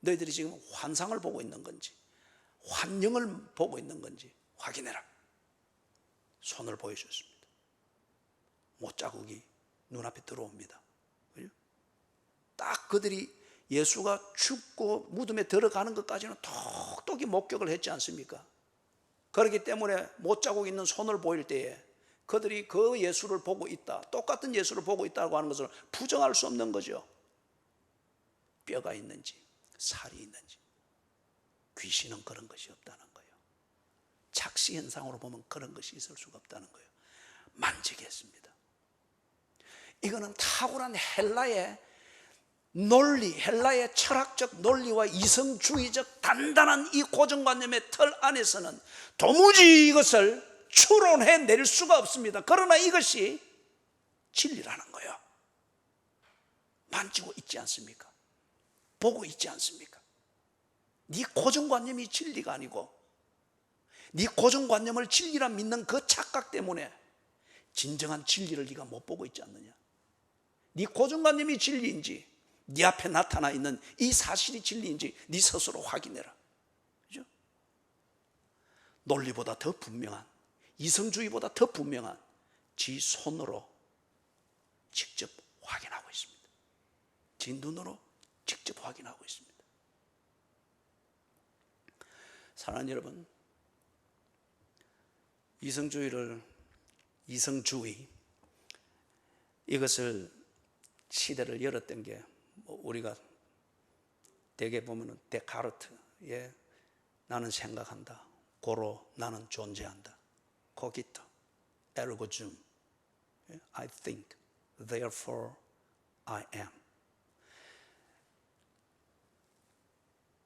너희들이 지금 환상을 보고 있는 건지 환영을 보고 있는 건지 확인해라. 손을 보여줬습니다. 못자국이 눈앞에 들어옵니다. 그죠? 딱 그들이 예수가 죽고 무덤에 들어가는 것까지는 톡톡히 목격을 했지 않습니까? 그렇기 때문에 못자국 있는 손을 보일 때에 그들이 그 예수를 보고 있다, 똑같은 예수를 보고 있다고 하는 것을 부정할 수 없는 거죠. 뼈가 있는지 살이 있는지. 귀신은 그런 것이 없다는 거예요. 착시 현상으로 보면 그런 것이 있을 수가 없다는 거예요. 만지게 했습니다. 이거는 탁월한 헬라의 논리, 헬라의 철학적 논리와 이성주의적 단단한 이 고정관념의 틀 안에서는 도무지 이것을 추론해낼 수가 없습니다. 그러나 이것이 진리라는 거예요. 만지고 있지 않습니까? 보고 있지 않습니까? 네 고정관념이 진리가 아니고 네 고정관념을 진리라 믿는 그 착각 때문에 진정한 진리를 네가 못 보고 있지 않느냐? 네 고정관념이 진리인지 네 앞에 나타나 있는 이 사실이 진리인지 네 스스로 확인해라. 그죠? 논리보다 더 분명한, 이성주의보다 더 분명한 지 손으로 직접 확인하고 있습니다. 지 눈으로 직접 확인하고 있습니다. 사랑하는 여러분, 이성주의 이것을 시대를 열었던 게 우리가 대개 보면은 데카르트의 나는 생각한다, 고로 나는 존재한다, 코기토, 에르고 줌, I think, therefore I am.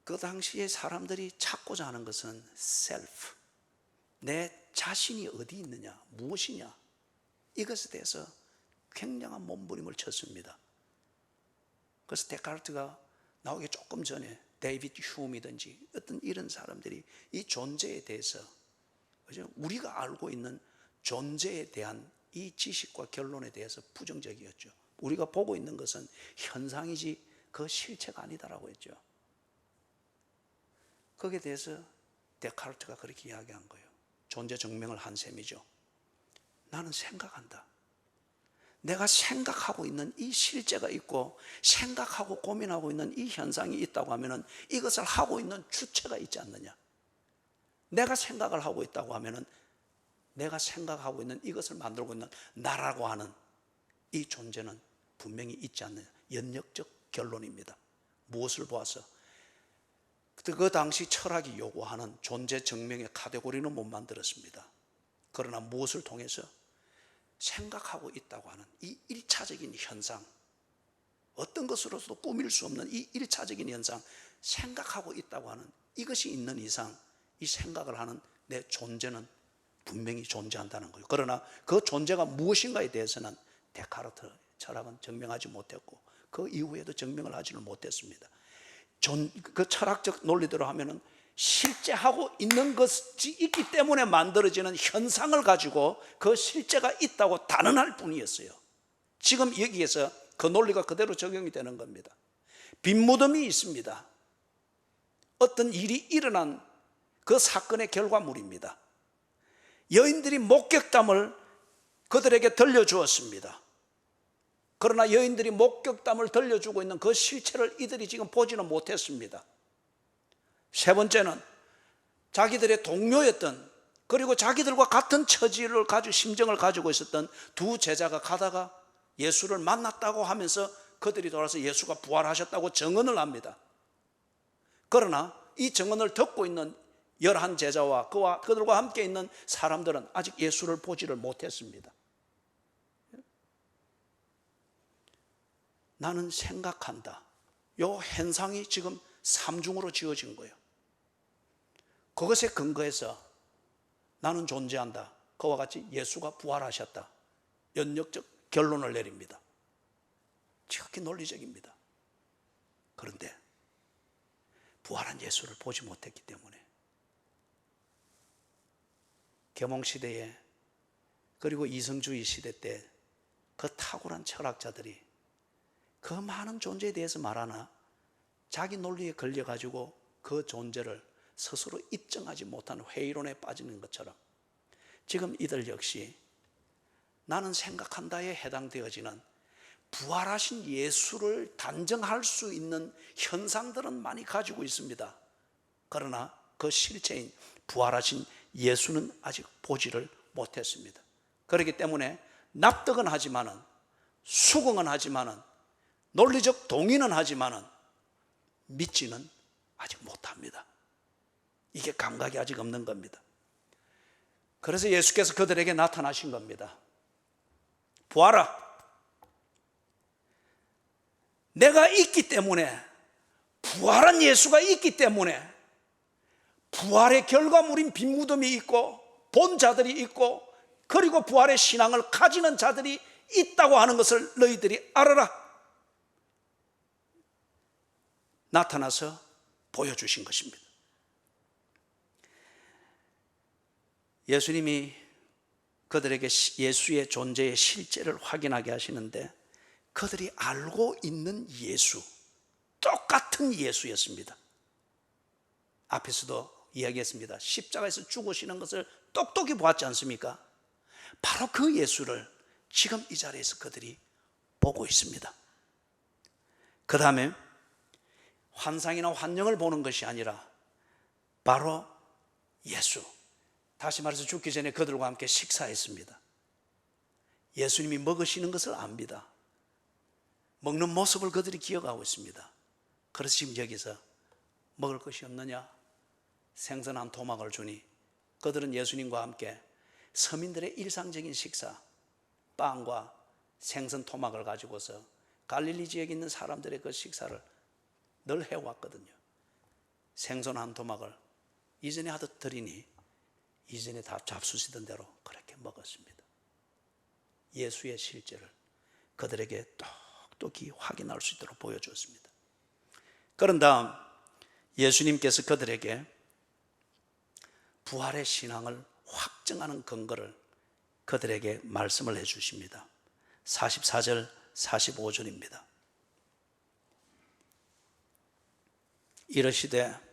그 당시에 사람들이 찾고자 하는 것은 self, 내 자신이 어디 있느냐, 무엇이냐, 이것에 대해서 굉장한 몸부림을 쳤습니다. 그래서 데카르트가 나오기 조금 전에 데이비드 휴미든지 어떤 이런 사람들이 이 존재에 대해서, 그죠? 우리가 알고 있는 존재에 대한 이 지식과 결론에 대해서 부정적이었죠. 우리가 보고 있는 것은 현상이지 그 실체가 아니다라고 했죠. 거기에 대해서 데카르트가 그렇게 이야기한 거예요. 존재 증명을 한 셈이죠. 나는 생각한다. 내가 생각하고 있는 이 실제가 있고 생각하고 고민하고 있는 이 현상이 있다고 하면은 이것을 하고 있는 주체가 있지 않느냐. 내가 생각을 하고 있다고 하면은 내가 생각하고 있는 이것을 만들고 있는 나라고 하는 이 존재는 분명히 있지 않느냐. 연역적 결론입니다. 무엇을 보아서? 그 당시 철학이 요구하는 존재 증명의 카테고리는 못 만들었습니다. 그러나 무엇을 통해서? 생각하고 있다고 하는 이 1차적인 현상, 어떤 것으로서도 꾸밀 수 없는 이 1차적인 현상, 생각하고 있다고 하는 이것이 있는 이상 이 생각을 하는 내 존재는 분명히 존재한다는 거예요. 그러나 그 존재가 무엇인가에 대해서는 데카르트 철학은 증명하지 못했고 그 이후에도 증명을 하지는 못했습니다. 그 철학적 논리대로 하면은 실제 하고 있는 것이 있기 때문에 만들어지는 현상을 가지고 그 실제가 있다고 단언할 뿐이었어요. 지금 여기에서 그 논리가 그대로 적용이 되는 겁니다. 빈 무덤이 있습니다. 어떤 일이 일어난 그 사건의 결과물입니다. 여인들이 목격담을 그들에게 들려주었습니다. 그러나 여인들이 목격담을 들려주고 있는 그 실체를 이들이 지금 보지는 못했습니다. 세 번째는 자기들의 동료였던, 그리고 자기들과 같은 처지를 가지고 심정을 가지고 있었던 두 제자가 가다가 예수를 만났다고 하면서 그들이 돌아서 예수가 부활하셨다고 증언을 합니다. 그러나 이 증언을 듣고 있는 11제자와 그들과 함께 있는 사람들은 아직 예수를 보지를 못했습니다. 나는 생각한다. 요 현상이 지금 삼중으로 지어진 거예요. 그것에 근거해서 나는 존재한다. 그와 같이 예수가 부활하셨다. 연역적 결론을 내립니다. 지극히 논리적입니다. 그런데 부활한 예수를 보지 못했기 때문에 계몽시대에, 그리고 이성주의 시대 때 그 탁월한 철학자들이 그 많은 존재에 대해서 말하나 자기 논리에 걸려가지고 그 존재를 스스로 입증하지 못하는 회의론에 빠지는 것처럼 지금 이들 역시 나는 생각한다에 해당되어지는 부활하신 예수를 단정할 수 있는 현상들은 많이 가지고 있습니다. 그러나 그 실체인 부활하신 예수는 아직 보지를 못했습니다. 그렇기 때문에 납득은 하지만은, 수긍은 하지만은, 논리적 동의는 하지만은 믿지는 아직 못합니다. 이게 감각이 아직 없는 겁니다. 그래서 예수께서 그들에게 나타나신 겁니다. 보아라, 내가 있기 때문에, 부활한 예수가 있기 때문에 부활의 결과물인 빈 무덤이 있고 본 자들이 있고, 그리고 부활의 신앙을 가지는 자들이 있다고 하는 것을 너희들이 알아라. 나타나서 보여주신 것입니다. 예수님이 그들에게 예수의 존재의 실제를 확인하게 하시는데, 그들이 알고 있는 예수, 똑같은 예수였습니다. 앞에서도 이야기했습니다. 십자가에서 죽으시는 것을 똑똑히 보았지 않습니까? 바로 그 예수를 지금 이 자리에서 그들이 보고 있습니다. 그 다음에 환상이나 환영을 보는 것이 아니라 바로 예수, 다시 말해서 죽기 전에 그들과 함께 식사했습니다. 예수님이 먹으시는 것을 압니다. 먹는 모습을 그들이 기억하고 있습니다. 그래서 지금 여기서 먹을 것이 없느냐, 생선 한 토막을 주니 그들은 예수님과 함께 서민들의 일상적인 식사, 빵과 생선 토막을 가지고서 갈릴리 지역에 있는 사람들의 그 식사를 늘 해왔거든요. 생선 한 토막을 이전에 하듯 드리니 이전에 다 잡수시던 대로 그렇게 먹었습니다. 예수의 실제를 그들에게 똑똑히 확인할 수 있도록 보여주었습니다. 그런 다음 예수님께서 그들에게 부활의 신앙을 확증하는 근거를 그들에게 말씀을 해주십니다. 44절 45절입니다. 이르시되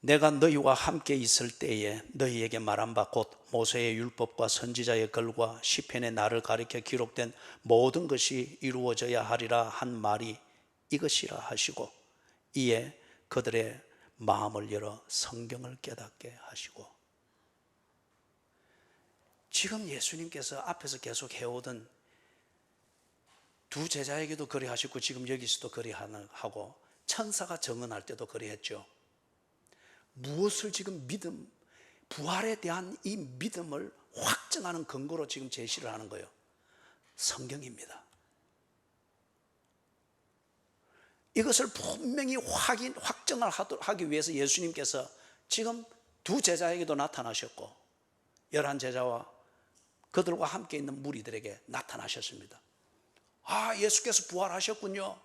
내가 너희와 함께 있을 때에 너희에게 말한 바 곧 모세의 율법과 선지자의 글과 시편의 나를 가리켜 기록된 모든 것이 이루어져야 하리라 한 말이 이것이라 하시고, 이에 그들의 마음을 열어 성경을 깨닫게 하시고. 지금 예수님께서 앞에서 계속 해오던 두 제자에게도 그리하시고 지금 여기서도 그리하고 천사가 증언할 때도 그리했죠. 무엇을 지금 부활에 대한 이 믿음을 확증하는 근거로 지금 제시를 하는 거예요. 성경입니다. 이것을 분명히 확증을 하기 위해서 예수님께서 지금 두 제자에게도 나타나셨고 11제자와 그들과 함께 있는 무리들에게 나타나셨습니다. 아, 예수께서 부활하셨군요.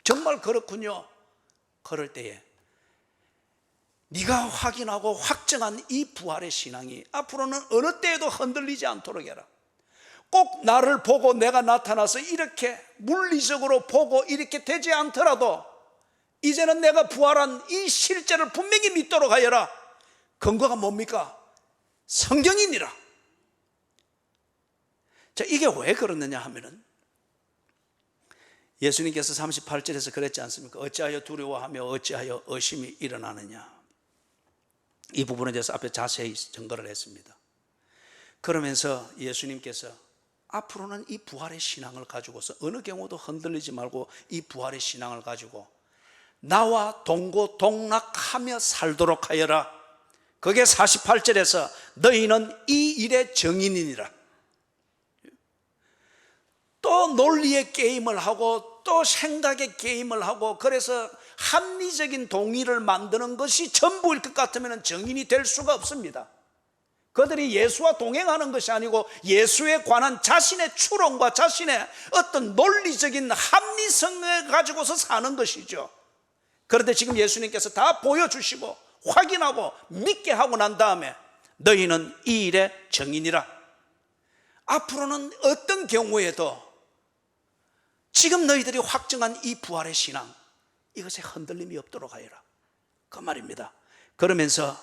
정말 그렇군요. 그럴 때에 네가 확인하고 확정한 이 부활의 신앙이 앞으로는 어느 때에도 흔들리지 않도록 해라. 꼭 나를 보고 내가 나타나서 이렇게 물리적으로 보고 이렇게 되지 않더라도 이제는 내가 부활한 이 실제를 분명히 믿도록 하여라. 근거가 뭡니까? 성경이니라. 자, 이게 왜 그러느냐 하면은 예수님께서 38절에서 그랬지 않습니까? 어찌하여 두려워하며 어찌하여 의심이 일어나느냐. 이 부분에 대해서 앞에 자세히 증거를 했습니다. 그러면서 예수님께서 앞으로는 이 부활의 신앙을 가지고서 어느 경우도 흔들리지 말고 이 부활의 신앙을 가지고 나와 동고동락하며 살도록 하여라. 그게 48절에서 너희는 이 일의 증인이니라. 또 논리의 게임을 하고 또 생각의 게임을 하고 그래서 합리적인 동의를 만드는 것이 전부일 것 같으면 증인이 될 수가 없습니다. 그들이 예수와 동행하는 것이 아니고 예수에 관한 자신의 추론과 자신의 어떤 논리적인 합리성을 가지고서 사는 것이죠. 그런데 지금 예수님께서 다 보여주시고 확인하고 믿게 하고 난 다음에 너희는 이 일의 증인이라. 앞으로는 어떤 경우에도 지금 너희들이 확정한 이 부활의 신앙, 이것에 흔들림이 없도록 하여라. 그 말입니다. 그러면서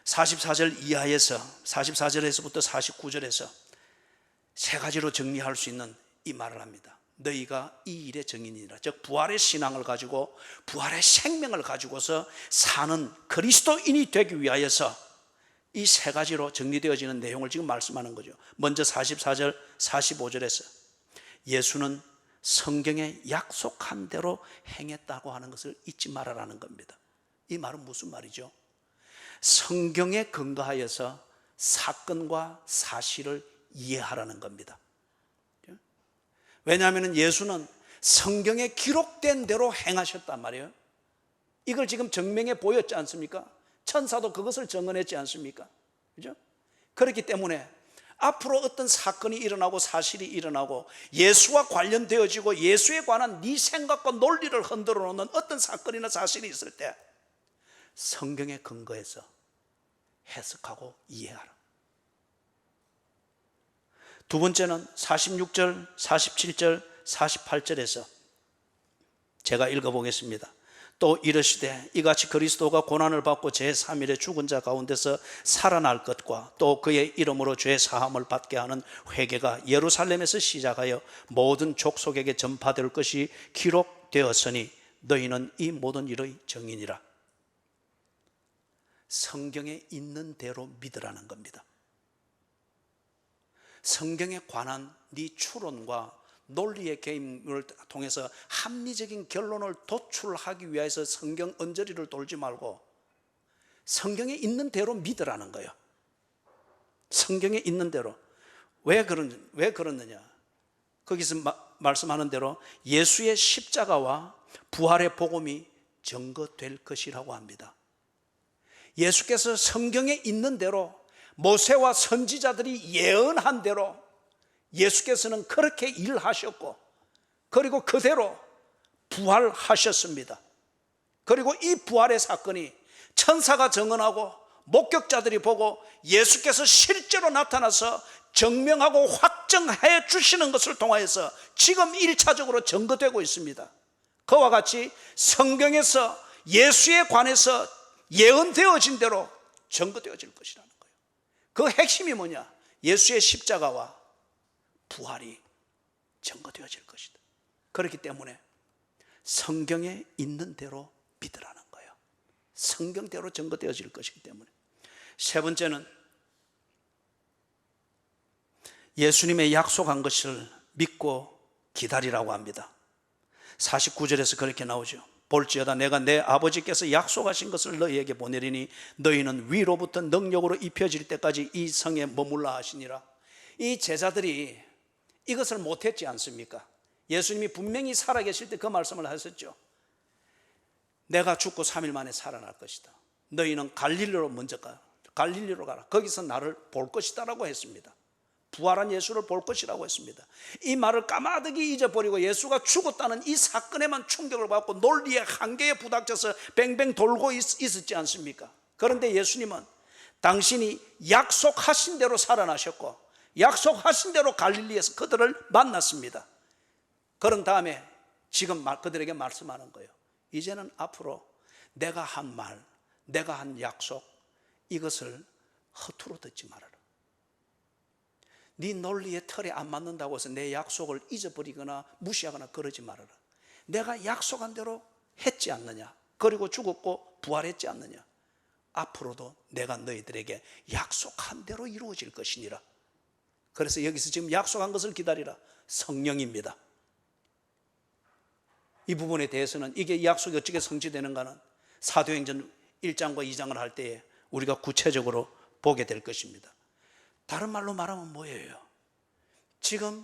44절 이하에서 44절에서부터 49절에서 세 가지로 정리할 수 있는 이 말을 합니다. 너희가 이 일의 증인이라. 즉 부활의 신앙을 가지고 부활의 생명을 가지고서 사는 그리스도인이 되기 위하여서 이 세 가지로 정리되어지는 내용을 지금 말씀하는 거죠. 먼저 44절 45절에서 예수는 성경에 약속한 대로 행했다고 하는 것을 잊지 말아라는 겁니다. 이 말은 무슨 말이죠? 성경에 근거하여서 사건과 사실을 이해하라는 겁니다. 왜냐하면 예수는 성경에 기록된 대로 행하셨단 말이에요. 이걸 지금 증명해 보였지 않습니까? 천사도 그것을 증언했지 않습니까? 그죠? 그렇기 때문에 앞으로 어떤 사건이 일어나고 사실이 일어나고 예수와 관련되어지고 예수에 관한 네 생각과 논리를 흔들어 놓는 어떤 사건이나 사실이 있을 때 성경에 근거해서 해석하고 이해하라. 두 번째는 46절, 47절, 48절에서 제가 읽어보겠습니다. 또 이르시되 이같이 그리스도가 고난을 받고 제3일에 죽은 자 가운데서 살아날 것과 또 그의 이름으로 죄 사함을 받게 하는 회개가 예루살렘에서 시작하여 모든 족속에게 전파될 것이 기록되었으니 너희는 이 모든 일의 증인이라. 성경에 있는 대로 믿으라는 겁니다. 성경에 관한 네 추론과 논리의 게임을 통해서 합리적인 결론을 도출하기 위해서 성경 언저리를 돌지 말고 성경에 있는 대로 믿으라는 거예요. 성경에 있는 대로. 왜 그러느냐? 거기서 말씀하는 대로 예수의 십자가와 부활의 복음이 증거될 것이라고 합니다. 예수께서 성경에 있는 대로 모세와 선지자들이 예언한 대로 예수께서는 그렇게 일하셨고 그리고 그대로 부활하셨습니다. 그리고 이 부활의 사건이 천사가 증언하고 목격자들이 보고 예수께서 실제로 나타나서 증명하고 확정해 주시는 것을 통하여서 지금 1차적으로 증거되고 있습니다. 그와 같이 성경에서 예수에 관해서 예언되어진 대로 증거되어질 것이라는 거예요. 그 핵심이 뭐냐? 예수의 십자가와 부활이 증거되어질 것이다. 그렇기 때문에 성경에 있는 대로 믿으라는 거예요. 성경대로 증거되어질 것이기 때문에. 세 번째는 예수님의 약속한 것을 믿고 기다리라고 합니다. 49절에서 그렇게 나오죠. 볼지어다 내가 내 아버지께서 약속하신 것을 너희에게 보내리니 너희는 위로부터 능력으로 입혀질 때까지 이 성에 머물라 하시니라. 이 제자들이 이것을 못했지 않습니까? 예수님이 분명히 살아계실 때 그 말씀을 하셨죠. 내가 죽고 3일 만에 살아날 것이다. 너희는 갈릴리로 먼저 가. 갈릴리로 가라. 거기서 나를 볼 것이다 라고 했습니다. 부활한 예수를 볼 것이라고 했습니다. 이 말을 까마득히 잊어버리고 예수가 죽었다는 이 사건에만 충격을 받고 논리의 한계에 부닥쳐서 뱅뱅 돌고 있었지 않습니까? 그런데 예수님은 당신이 약속하신 대로 살아나셨고 약속하신 대로 갈릴리에서 그들을 만났습니다. 그런 다음에 지금 그들에게 말씀하는 거예요. 이제는 앞으로 내가 한 말, 내가 한 약속, 이것을 허투루 듣지 말아라. 네 논리의 틀에 안 맞는다고 해서 내 약속을 잊어버리거나 무시하거나 그러지 말아라. 내가 약속한 대로 했지 않느냐? 그리고 죽었고 부활했지 않느냐? 앞으로도 내가 너희들에게 약속한 대로 이루어질 것이니라. 그래서 여기서 지금 약속한 것을 기다리라. 성령입니다. 이 부분에 대해서는 이게 약속이 어떻게 성취되는가는 사도행전 1장과 2장을 할 때에 우리가 구체적으로 보게 될 것입니다. 다른 말로 말하면 뭐예요? 지금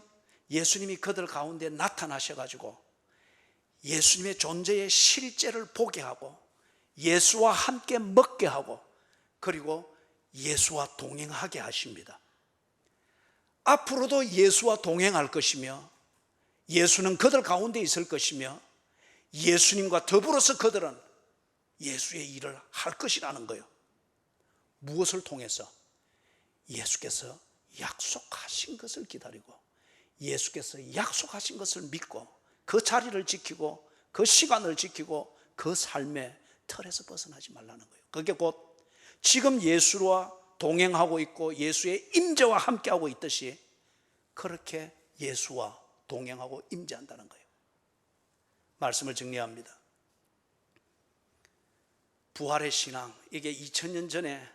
예수님이 그들 가운데 나타나셔가지고 예수님의 존재의 실제를 보게 하고 예수와 함께 먹게 하고 그리고 예수와 동행하게 하십니다. 앞으로도 예수와 동행할 것이며 예수는 그들 가운데 있을 것이며 예수님과 더불어서 그들은 예수의 일을 할 것이라는 거예요. 무엇을 통해서? 예수께서 약속하신 것을 기다리고 예수께서 약속하신 것을 믿고 그 자리를 지키고 그 시간을 지키고 그 삶의 틀에서 벗어나지 말라는 거예요. 그게 곧 지금 예수와 동행하고 있고 예수의 임재와 함께하고 있듯이 그렇게 예수와 동행하고 임재한다는 거예요. 말씀을 정리합니다. 부활의 신앙, 이게 2000년 전에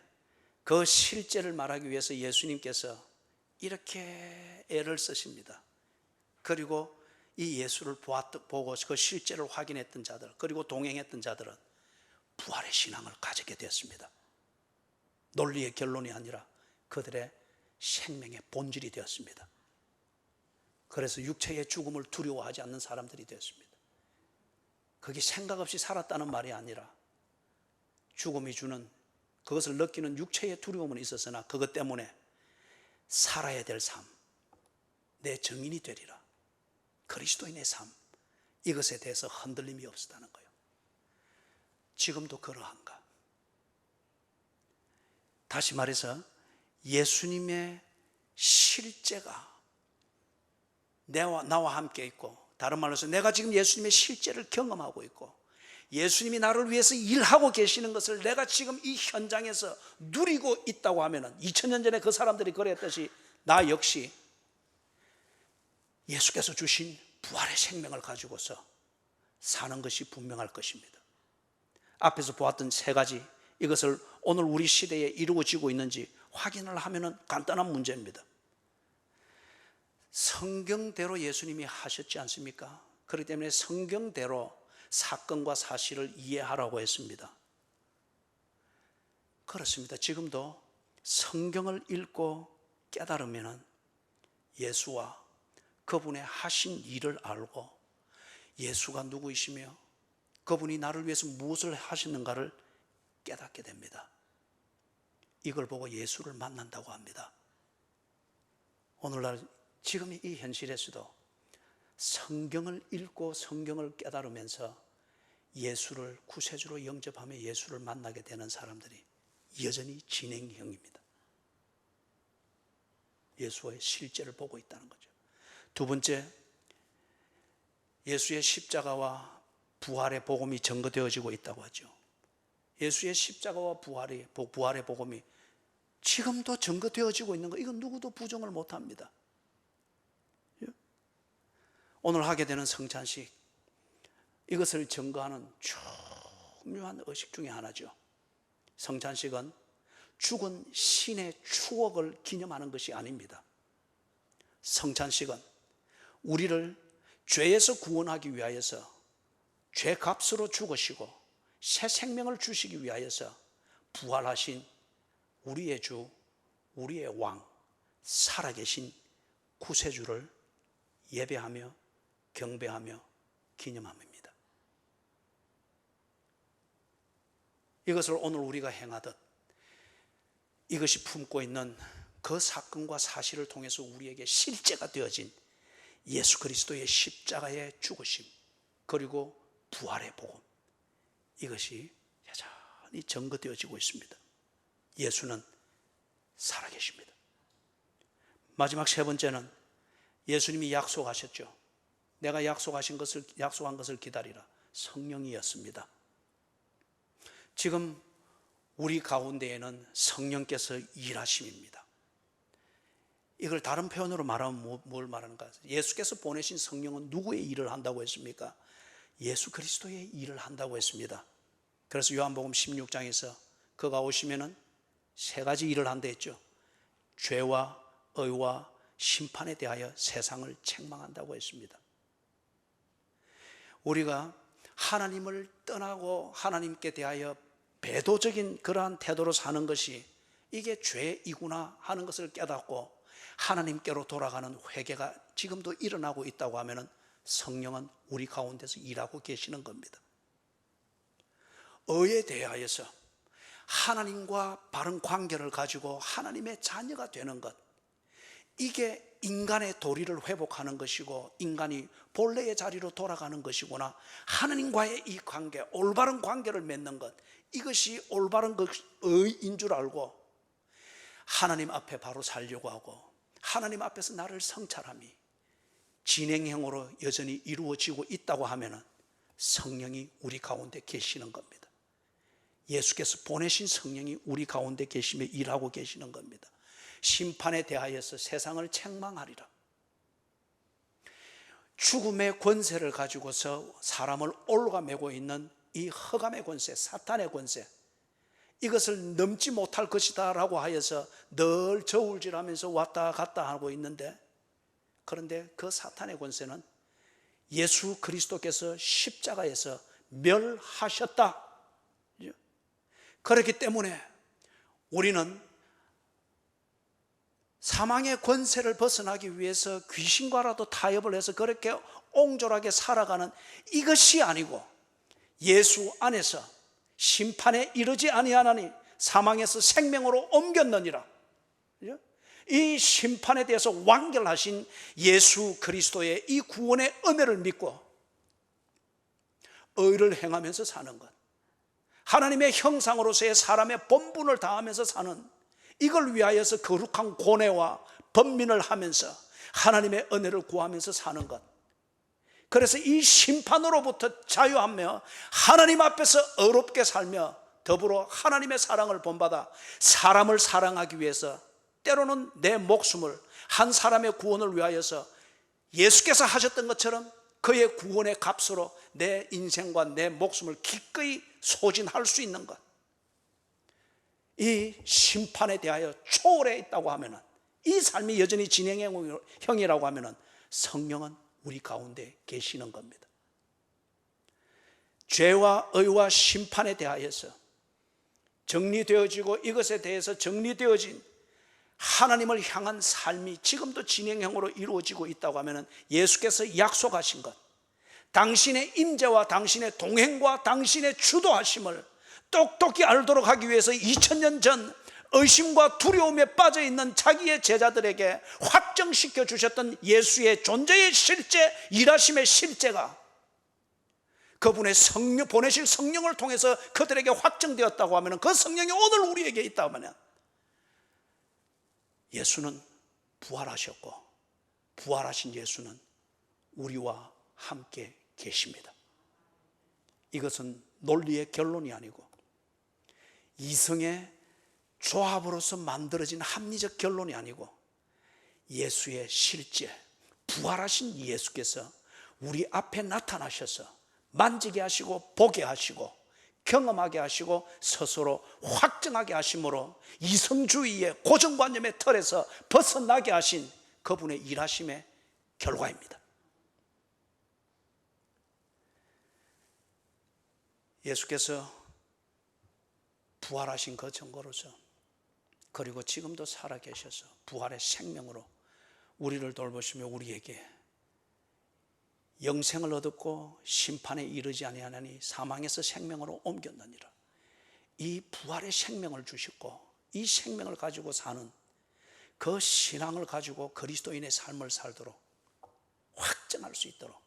그 실제를 말하기 위해서 예수님께서 이렇게 애를 쓰십니다. 그리고 이 예수를 보고 그 실제를 확인했던 자들, 그리고 동행했던 자들은 부활의 신앙을 가지게 되었습니다. 논리의 결론이 아니라 그들의 생명의 본질이 되었습니다. 그래서 육체의 죽음을 두려워하지 않는 사람들이 되었습니다. 그게 생각 없이 살았다는 말이 아니라 죽음이 주는 그것을 느끼는 육체의 두려움은 있었으나 그것 때문에 살아야 될 삶, 내 증인이 되리라, 그리스도인의 삶, 이것에 대해서 흔들림이 없었다는 거예요. 지금도 그러한가? 다시 말해서 예수님의 실제가 나와 함께 있고, 다른 말로 해서 내가 지금 예수님의 실제를 경험하고 있고 예수님이 나를 위해서 일하고 계시는 것을 내가 지금 이 현장에서 누리고 있다고 하면 2000년 전에 그 사람들이 그랬듯이 나 역시 예수께서 주신 부활의 생명을 가지고서 사는 것이 분명할 것입니다. 앞에서 보았던 세 가지, 이것을 오늘 우리 시대에 이루어지고 있는지 확인을 하면 간단한 문제입니다. 성경대로 예수님이 하셨지 않습니까? 그렇기 때문에 성경대로 사건과 사실을 이해하라고 했습니다. 그렇습니다. 지금도 성경을 읽고 깨달으면 예수와 그분의 하신 일을 알고 예수가 누구이시며 그분이 나를 위해서 무엇을 하시는가를 깨닫게 됩니다. 이걸 보고 예수를 만난다고 합니다. 오늘날 지금 이 현실에서도 성경을 읽고 성경을 깨달으면서 예수를 구세주로 영접하며 예수를 만나게 되는 사람들이 여전히 진행형입니다. 예수의 실제를 보고 있다는 거죠. 두 번째, 예수의 십자가와 부활의 복음이 증거되어지고 있다고 하죠. 예수의 십자가와 부활의 복음이 지금도 증거되어지고 있는 거, 이건 누구도 부정을 못합니다. 오늘 하게 되는 성찬식, 이것을 증거하는 중요한 의식 중에 하나죠. 성찬식은 죽은 신의 추억을 기념하는 것이 아닙니다. 성찬식은 우리를 죄에서 구원하기 위하여서 죄값으로 죽으시고 새 생명을 주시기 위하여서 부활하신 우리의 주, 우리의 왕, 살아계신 구세주를 예배하며 경배하며 기념함입니다. 이것을 오늘 우리가 행하듯 이것이 품고 있는 그 사건과 사실을 통해서 우리에게 실제가 되어진 예수 그리스도의 십자가의 죽으심, 그리고 부활의 복음, 이것이 여전히 증거되어지고 있습니다. 예수는 살아계십니다. 마지막 세 번째는 예수님이 약속하셨죠. 내가 약속한 것을 기다리라. 성령이었습니다. 지금 우리 가운데에는 성령께서 일하심입니다. 이걸 다른 표현으로 말하면 뭘 말하는가? 예수께서 보내신 성령은 누구의 일을 한다고 했습니까? 예수 그리스도의 일을 한다고 했습니다. 그래서 요한복음 16장에서 그가 오시면은 세 가지 일을 한다 했죠. 죄와 의와 심판에 대하여 세상을 책망한다고 했습니다. 우리가 하나님을 떠나고 하나님께 대하여 배도적인 그러한 태도로 사는 것이 이게 죄이구나 하는 것을 깨닫고 하나님께로 돌아가는 회개가 지금도 일어나고 있다고 하면 성령은 우리 가운데서 일하고 계시는 겁니다. 의에 대하여서 하나님과 바른 관계를 가지고 하나님의 자녀가 되는 것, 이게 인간의 도리를 회복하는 것이고 인간이 본래의 자리로 돌아가는 것이구나. 하나님과의 이 관계, 올바른 관계를 맺는 것, 이것이 올바른 의인 줄 알고 하나님 앞에 바로 살려고 하고 하나님 앞에서 나를 성찰함이 진행형으로 여전히 이루어지고 있다고 하면 성령이 우리 가운데 계시는 겁니다. 예수께서 보내신 성령이 우리 가운데 계시며 일하고 계시는 겁니다. 심판에 대하여서 세상을 책망하리라. 죽음의 권세를 가지고서 사람을 올가매고 있는 이 흑암의 권세, 사탄의 권세, 이것을 넘지 못할 것이다 라고 하여서 늘 저울질하면서 왔다 갔다 하고 있는데, 그런데 그 사탄의 권세는 예수 그리스도께서 십자가에서 멸하셨다. 그렇기 때문에 우리는 사망의 권세를 벗어나기 위해서 귀신과라도 타협을 해서 그렇게 옹졸하게 살아가는 이것이 아니고 예수 안에서 심판에 이르지 아니하나니 사망에서 생명으로 옮겼느니라. 이 심판에 대해서 완결하신 예수 그리스도의 이 구원의 은혜를 믿고 의를 행하면서 사는 것, 하나님의 형상으로서의 사람의 본분을 다하면서 사는, 이걸 위하여서 거룩한 고뇌와 번민을 하면서 하나님의 은혜를 구하면서 사는 것, 그래서 이 심판으로부터 자유하며 하나님 앞에서 의롭게 살며 더불어 하나님의 사랑을 본받아 사람을 사랑하기 위해서 때로는 내 목숨을 한 사람의 구원을 위하여서 예수께서 하셨던 것처럼 그의 구원의 값으로 내 인생과 내 목숨을 기꺼이 소진할 수 있는 것, 이 심판에 대하여 초월해 있다고 하면, 이 삶이 여전히 진행형이라고 하면 성령은 우리 가운데 계시는 겁니다. 죄와 의와 심판에 대하여서 정리되어지고 이것에 대해서 정리되어진 하나님을 향한 삶이 지금도 진행형으로 이루어지고 있다고 하면 예수께서 약속하신 것, 당신의 임재와 당신의 동행과 당신의 주도하심을 똑똑히 알도록 하기 위해서 2000년 전 의심과 두려움에 빠져있는 자기의 제자들에게 확정시켜 주셨던 예수의 존재의 실제, 일하심의 실제가 그분의 성령, 보내실 성령을 통해서 그들에게 확정되었다고 하면, 그 성령이 오늘 우리에게 있다고 하면 예수는 부활하셨고 부활하신 예수는 우리와 함께 계십니다. 이것은 논리의 결론이 아니고 이성의 조합으로서 만들어진 합리적 결론이 아니고 예수의 실제, 부활하신 예수께서 우리 앞에 나타나셔서 만지게 하시고 보게 하시고 경험하게 하시고 스스로 확증하게 하심으로 이성주의의 고정관념의 틀에서 벗어나게 하신 그분의 일하심의 결과입니다. 예수께서 부활하신 그 증거로서, 그리고 지금도 살아계셔서 부활의 생명으로 우리를 돌보시며 우리에게 영생을 얻었고 심판에 이르지 아니하나니 사망에서 생명으로 옮겼느니라. 이 부활의 생명을 주셨고 이 생명을 가지고 사는 그 신앙을 가지고 그리스도인의 삶을 살도록 확증할 수 있도록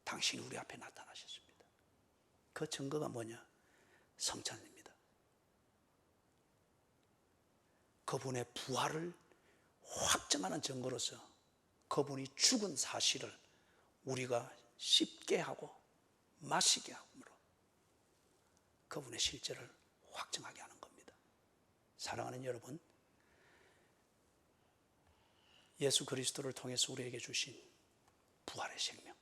당신이 우리 앞에 나타나셨습니다. 그 증거가 뭐냐? 성찬입니다. 그분의 부활을 확증하는 증거로서 그분이 죽은 사실을 우리가 씹게 하고 마시게 함으로 그분의 실제를 확증하게 하는 겁니다. 사랑하는 여러분, 예수 그리스도를 통해서 우리에게 주신 부활의 생명,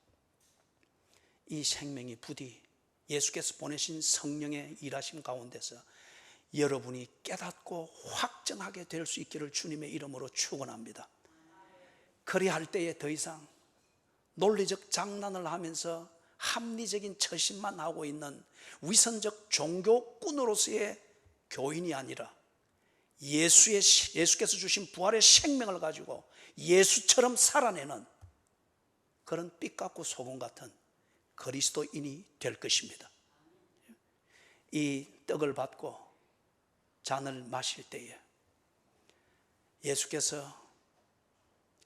이 생명이 부디 예수께서 보내신 성령의 일하심 가운데서 여러분이 깨닫고 확증하게 될 수 있기를 주님의 이름으로 축원합니다. 그리할 때에 더 이상 논리적 장난을 하면서 합리적인 처신만 하고 있는 위선적 종교꾼으로서의 교인이 아니라 예수께서 주신 부활의 생명을 가지고 예수처럼 살아내는 그런 빛 같고 소금 같은 그리스도인이 될 것입니다. 이 떡을 받고 잔을 마실 때에 예수께서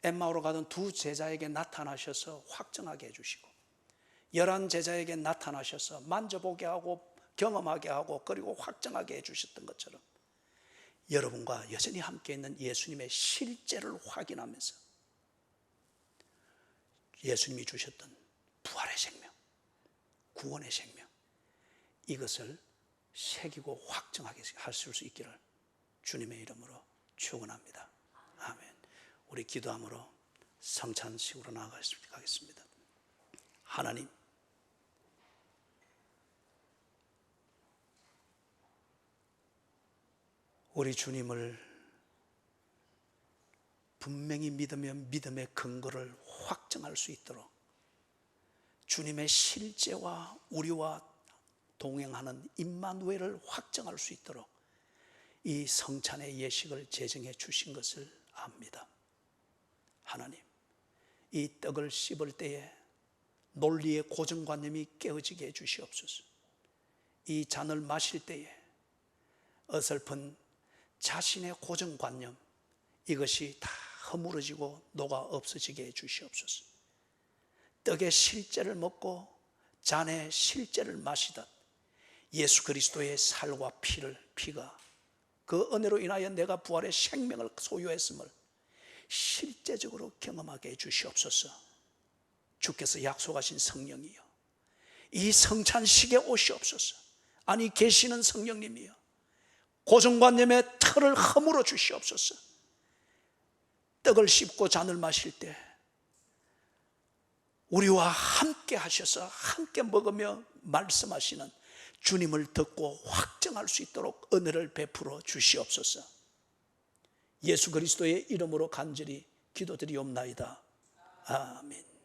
엠마오로 가던 두 제자에게 나타나셔서 확증하게 해주시고 11 제자에게 나타나셔서 만져보게 하고 경험하게 하고 그리고 확증하게 해주셨던 것처럼 여러분과 여전히 함께 있는 예수님의 실제를 확인하면서 예수님이 주셨던 부활의 생명, 구원의 생명, 이것을 새기고 확증하게 하실 수 있기를 주님의 이름으로 축원합니다. 아멘. 우리 기도함으로 성찬식으로 나아가겠습니다. 하나님, 우리 주님을 분명히 믿으면 믿음의 근거를 확증할 수 있도록 주님의 실제와 우리와 동행하는 임마누엘을 확증할 수 있도록 이 성찬의 예식을 제정해 주신 것을 압니다. 하나님, 이 떡을 씹을 때에 논리의 고정관념이 깨어지게 해주시옵소서. 이 잔을 마실 때에 어설픈 자신의 고정관념, 이것이 다 허물어지고 녹아 없어지게 해주시옵소서. 떡의 실제를 먹고 잔의 실제를 마시듯 예수 그리스도의 살과 피가 그 은혜로 인하여 내가 부활의 생명을 소유했음을 실제적으로 경험하게 해주시옵소서. 주께서 약속하신 성령이여, 이 성찬식에 오시옵소서. 아니 계시는 성령님이여, 고정관념의 틀을 허물어 주시옵소서. 떡을 씹고 잔을 마실 때 우리와 함께 하셔서 함께 먹으며 말씀하시는 주님을 듣고 확증할 수 있도록 은혜를 베풀어 주시옵소서. 예수 그리스도의 이름으로 간절히 기도드리옵나이다. 아멘.